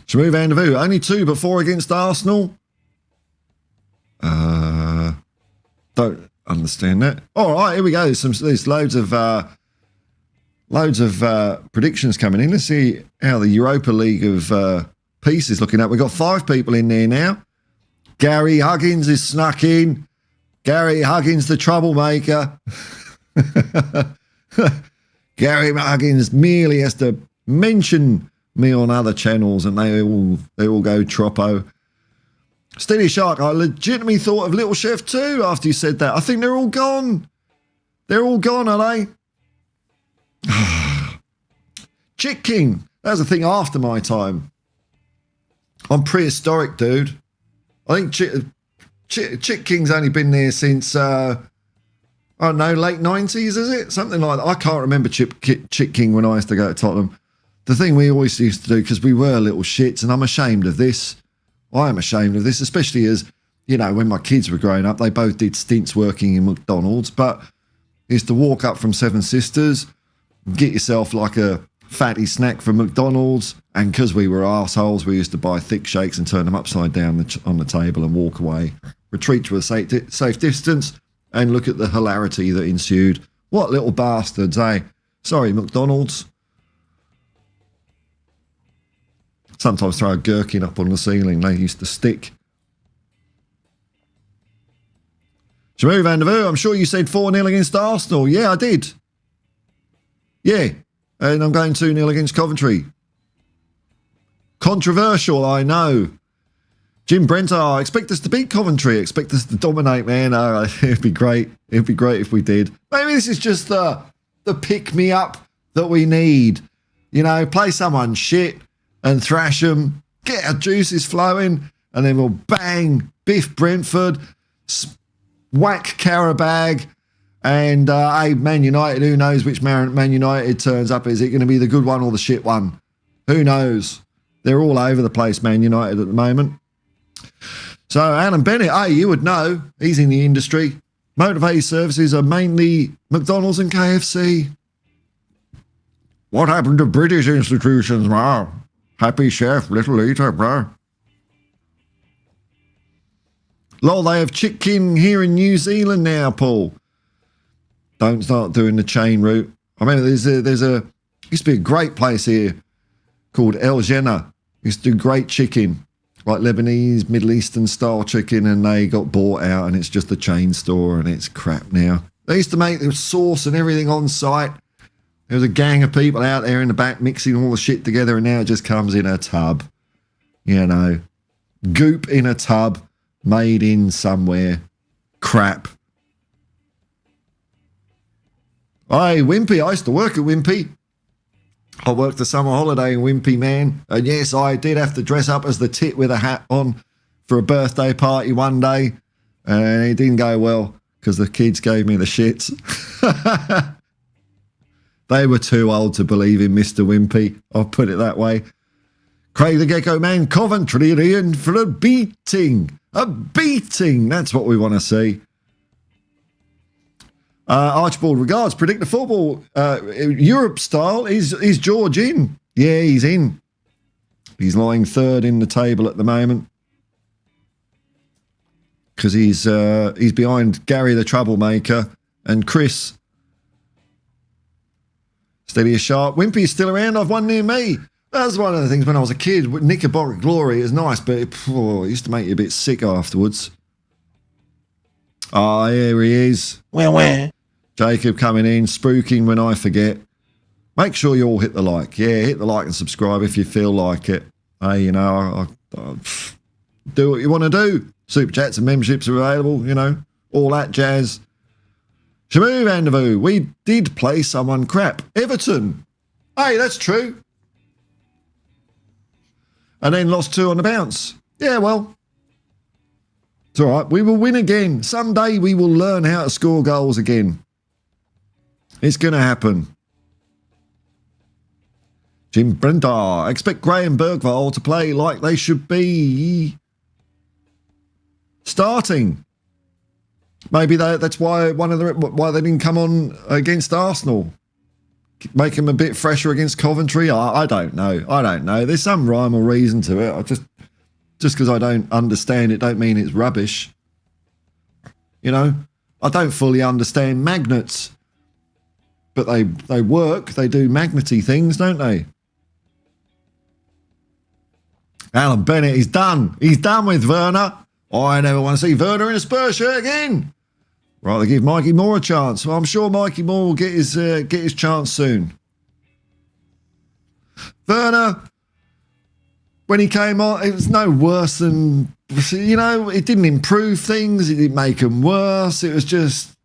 Speaker 1: Shmoo Van der Voos, only 2 but 4 against Arsenal. Don't understand that. All right, here we go. There's loads of predictions coming in. Let's see how the Europa League of Peace is looking at. We've got 5 people in there now. Gary Huggins is snuck in. Gary Huggins, the troublemaker. Gary Huggins merely has to mention me on other channels and they all go troppo. Steady Shark, I legitimately thought of Little Chef too after you said that. I think they're all gone. They're all gone, are they? Chick King, that was a thing after my time. I'm prehistoric, dude. I think Chick King's only been there since, I don't know, late 90s, is it? Something like that. I can't remember Chick King when I used to go to Tottenham. The thing we always used to do, because we were little shits, and I'm ashamed of this. I am ashamed of this, especially as, you know, when my kids were growing up, they both did stints working in McDonald's, but used to walk up from Seven Sisters, get yourself like a fatty snack from McDonald's, and because we were arseholes, we used to buy thick shakes and turn them upside down on the table and walk away, retreat to a safe distance, and look at the hilarity that ensued. What little bastards, eh? Sorry, McDonald's. Sometimes throw a gherkin up on the ceiling. They used to stick. Shmoo Van der Voos, I'm sure you said 4-0 against Arsenal. Yeah, I did. Yeah. And I'm going 2-0 against Coventry. Controversial, I know. Jim Brent, I expect us to beat Coventry. Expect us to dominate, man. It'd be great. It'd be great if we did. Maybe this is just the pick-me-up that we need. You know, play someone shit and thrash them. Get our juices flowing. And then we'll bang, biff Brentford, whack Carabag. And, hey, Man United, who knows which Man United turns up? Is it going to be the good one or the shit one? Who knows? They're all over the place, Man United, at the moment. So, Alan Bennett, hey, you would know. He's in the industry. Motivated services are mainly McDonald's and KFC. What happened to British institutions, bro? Happy Chef, Little Eater, bro. Lol, they have chicken here in New Zealand now, Paul. Don't start doing the chain route. I mean, there's a used to be a great place here called El Jena. Used to do great chicken, like Lebanese, Middle Eastern style chicken, and they got bought out and it's just a chain store and it's crap now. They used to make the sauce and everything on site. There was a gang of people out there in the back mixing all the shit together, and now it just comes in a tub. You know, goop in a tub, made in somewhere. Crap. Hey, Wimpy, I used to work at Wimpy. I worked the summer holiday in Wimpy, man. And yes, I did have to dress up as the tit with a hat on for a birthday party one day. And it didn't go well because the kids gave me the shits. They were too old to believe in Mr. Wimpy. I'll put it that way. Craig the Gecko Man, Coventry are in for a beating. A beating. That's what we want to see. Archibald regards. Predict the football. Europe style. Is George in? Yeah, he's in. He's lying third in the table at the moment. Because he's behind Gary the Troublemaker and Chris. Steady as sharp. Wimpy is still around. I've won near me. That was one of the things when I was a kid. Knickerbocker Glory is nice, but it used to make you a bit sick afterwards. Oh, here he is.
Speaker 5: Where?
Speaker 1: Jacob coming in, spooking when I forget. Make sure you all hit the like. Yeah, hit the like and subscribe if you feel like it. Hey, you know, I do what you want to do. Super chats and memberships are available, you know, all that jazz. Shamu Vandervoo, we did play someone crap. Everton. Hey, that's true. And then lost 2 on the bounce. Yeah, well, it's all right. We will win again. Someday we will learn how to score goals again. It's going to happen. Jim Brenda, I expect Gray and Bergvall to play like they should be starting. Maybe that's why why they didn't come on against Arsenal. Make them a bit fresher against Coventry. I don't know. There's some rhyme or reason to it. Just because I don't understand it, don't mean it's rubbish. You know, I don't fully understand magnets, but they work. They do magnety things, don't they? Alan Bennett is done. He's done with Werner. I never want to see Werner in a Spurs shirt again. Right, they give Mikey Moore a chance. Well, I'm sure Mikey Moore will get his chance soon. Werner, when he came on, it was no worse than, you know, it didn't improve things. It didn't make them worse. It was just,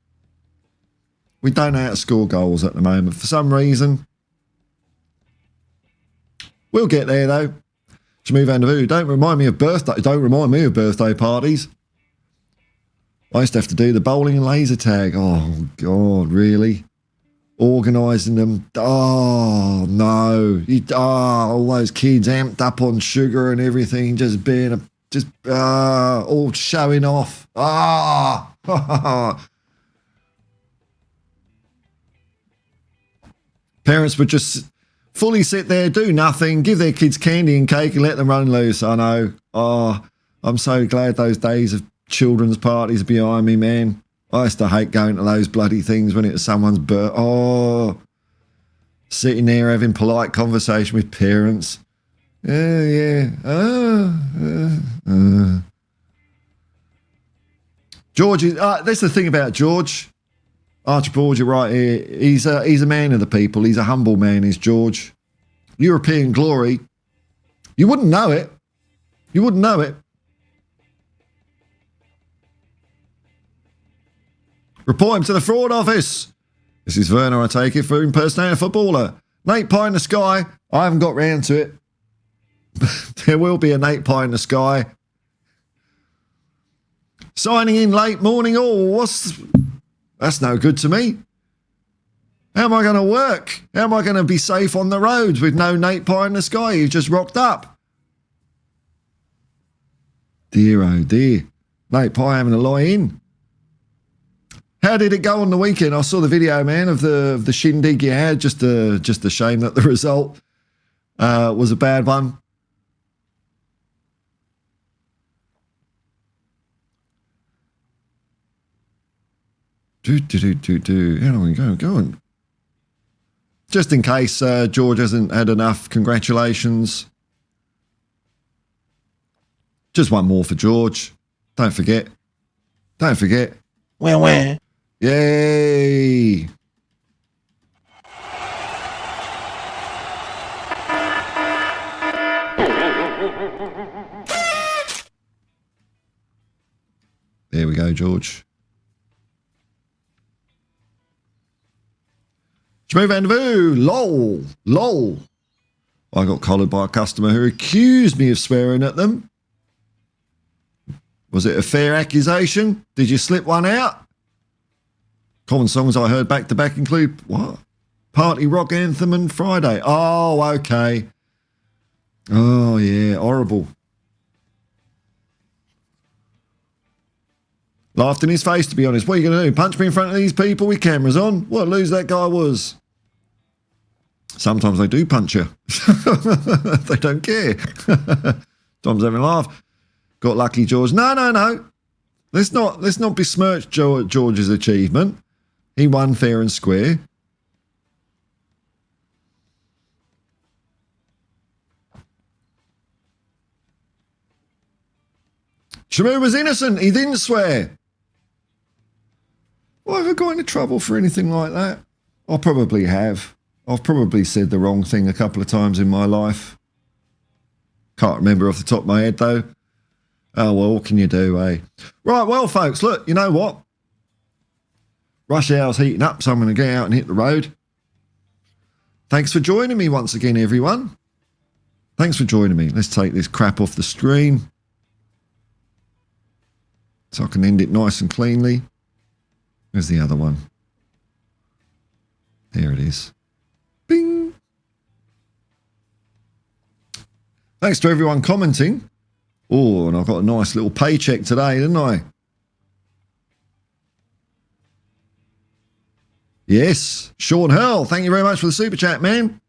Speaker 1: we don't know how to score goals at the moment for some reason. We'll get there though. Shamu Vandervoo, don't remind me of birthday parties. I used to have to do the bowling and laser tag. Oh, God, really? Organising them. Oh, no. All those kids amped up on sugar and everything, just being all showing off. Parents would just fully sit there, do nothing, give their kids candy and cake and let them run loose. I know. Oh, I'm so glad those days of children's parties are behind me, man. I used to hate going to those bloody things when it was someone's birth. Oh, sitting there having polite conversation with parents. Yeah. George is, that's the thing about George. Archibald, you're right here. He's a man of the people. He's a humble man, is George. European glory. You wouldn't know it. You wouldn't know it. Report him to the fraud office. This is Werner, I take it, for impersonating a footballer. Nate Pie in the sky. I haven't got round to it. There will be a Nate Pie in the sky. Signing in late morning. Oh, that's no good to me. How am I going to work? How am I going to be safe on the roads with no Nate Pie in the sky? You've just rocked up. Dear, oh dear. Nate Pie having a lie in. How did it go on the weekend? I saw the video, man, of the shindig you had. Just a shame that the result was a bad one. How long are we going? Just in case George hasn't had enough, congratulations. Just one more for George. Don't forget.
Speaker 5: Well.
Speaker 1: Yay! There we go, George. Schmoo Vandevoo, lol. I got collared by a customer who accused me of swearing at them. Was it a fair accusation? Did you slip one out? Common songs I heard back to back include what? Party Rock Anthem and Friday. Oh, okay. Oh, yeah, horrible. Laughed in his face, to be honest. What are you going to do? Punch me in front of these people with cameras on? What a lose that guy was. Sometimes they do punch you. They don't care. Tom's having a laugh. Got lucky, George. No. Let's not besmirch George's achievement. He won fair and square. Shamu was innocent. He didn't swear. Well, have I got into trouble for anything like that? I probably have. I've probably said the wrong thing a couple of times in my life. Can't remember off the top of my head, though. Oh, well, what can you do, eh? Right, well, folks, look, you know what? Rush hour's heating up, so I'm going to get out and hit the road. Thanks for joining me once again, everyone. Thanks for joining me. Let's take this crap off the screen so I can end it nice and cleanly. Where's the other one? There it is. Bing. Thanks to everyone commenting. Oh, and I've got a nice little paycheck today, didn't I? Yes. Sean Hurl, thank you very much for the super chat, man.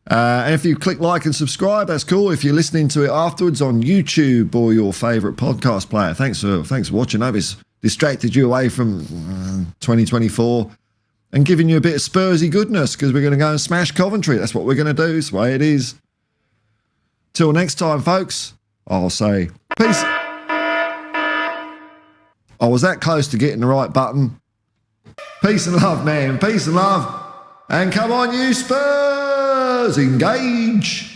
Speaker 1: And if you click like and subscribe, that's cool. If you're listening to it afterwards on YouTube or your favourite podcast player, thanks for watching. I hope it's distracted you away from 2024 and giving you a bit of Spursy goodness, because we're going to go and smash Coventry. That's what we're going to do. It's the way it is. Till next time, folks, I'll say peace. I was that close to getting the right button. Peace and love, man. Peace and love. And come on, you Spurs, engage.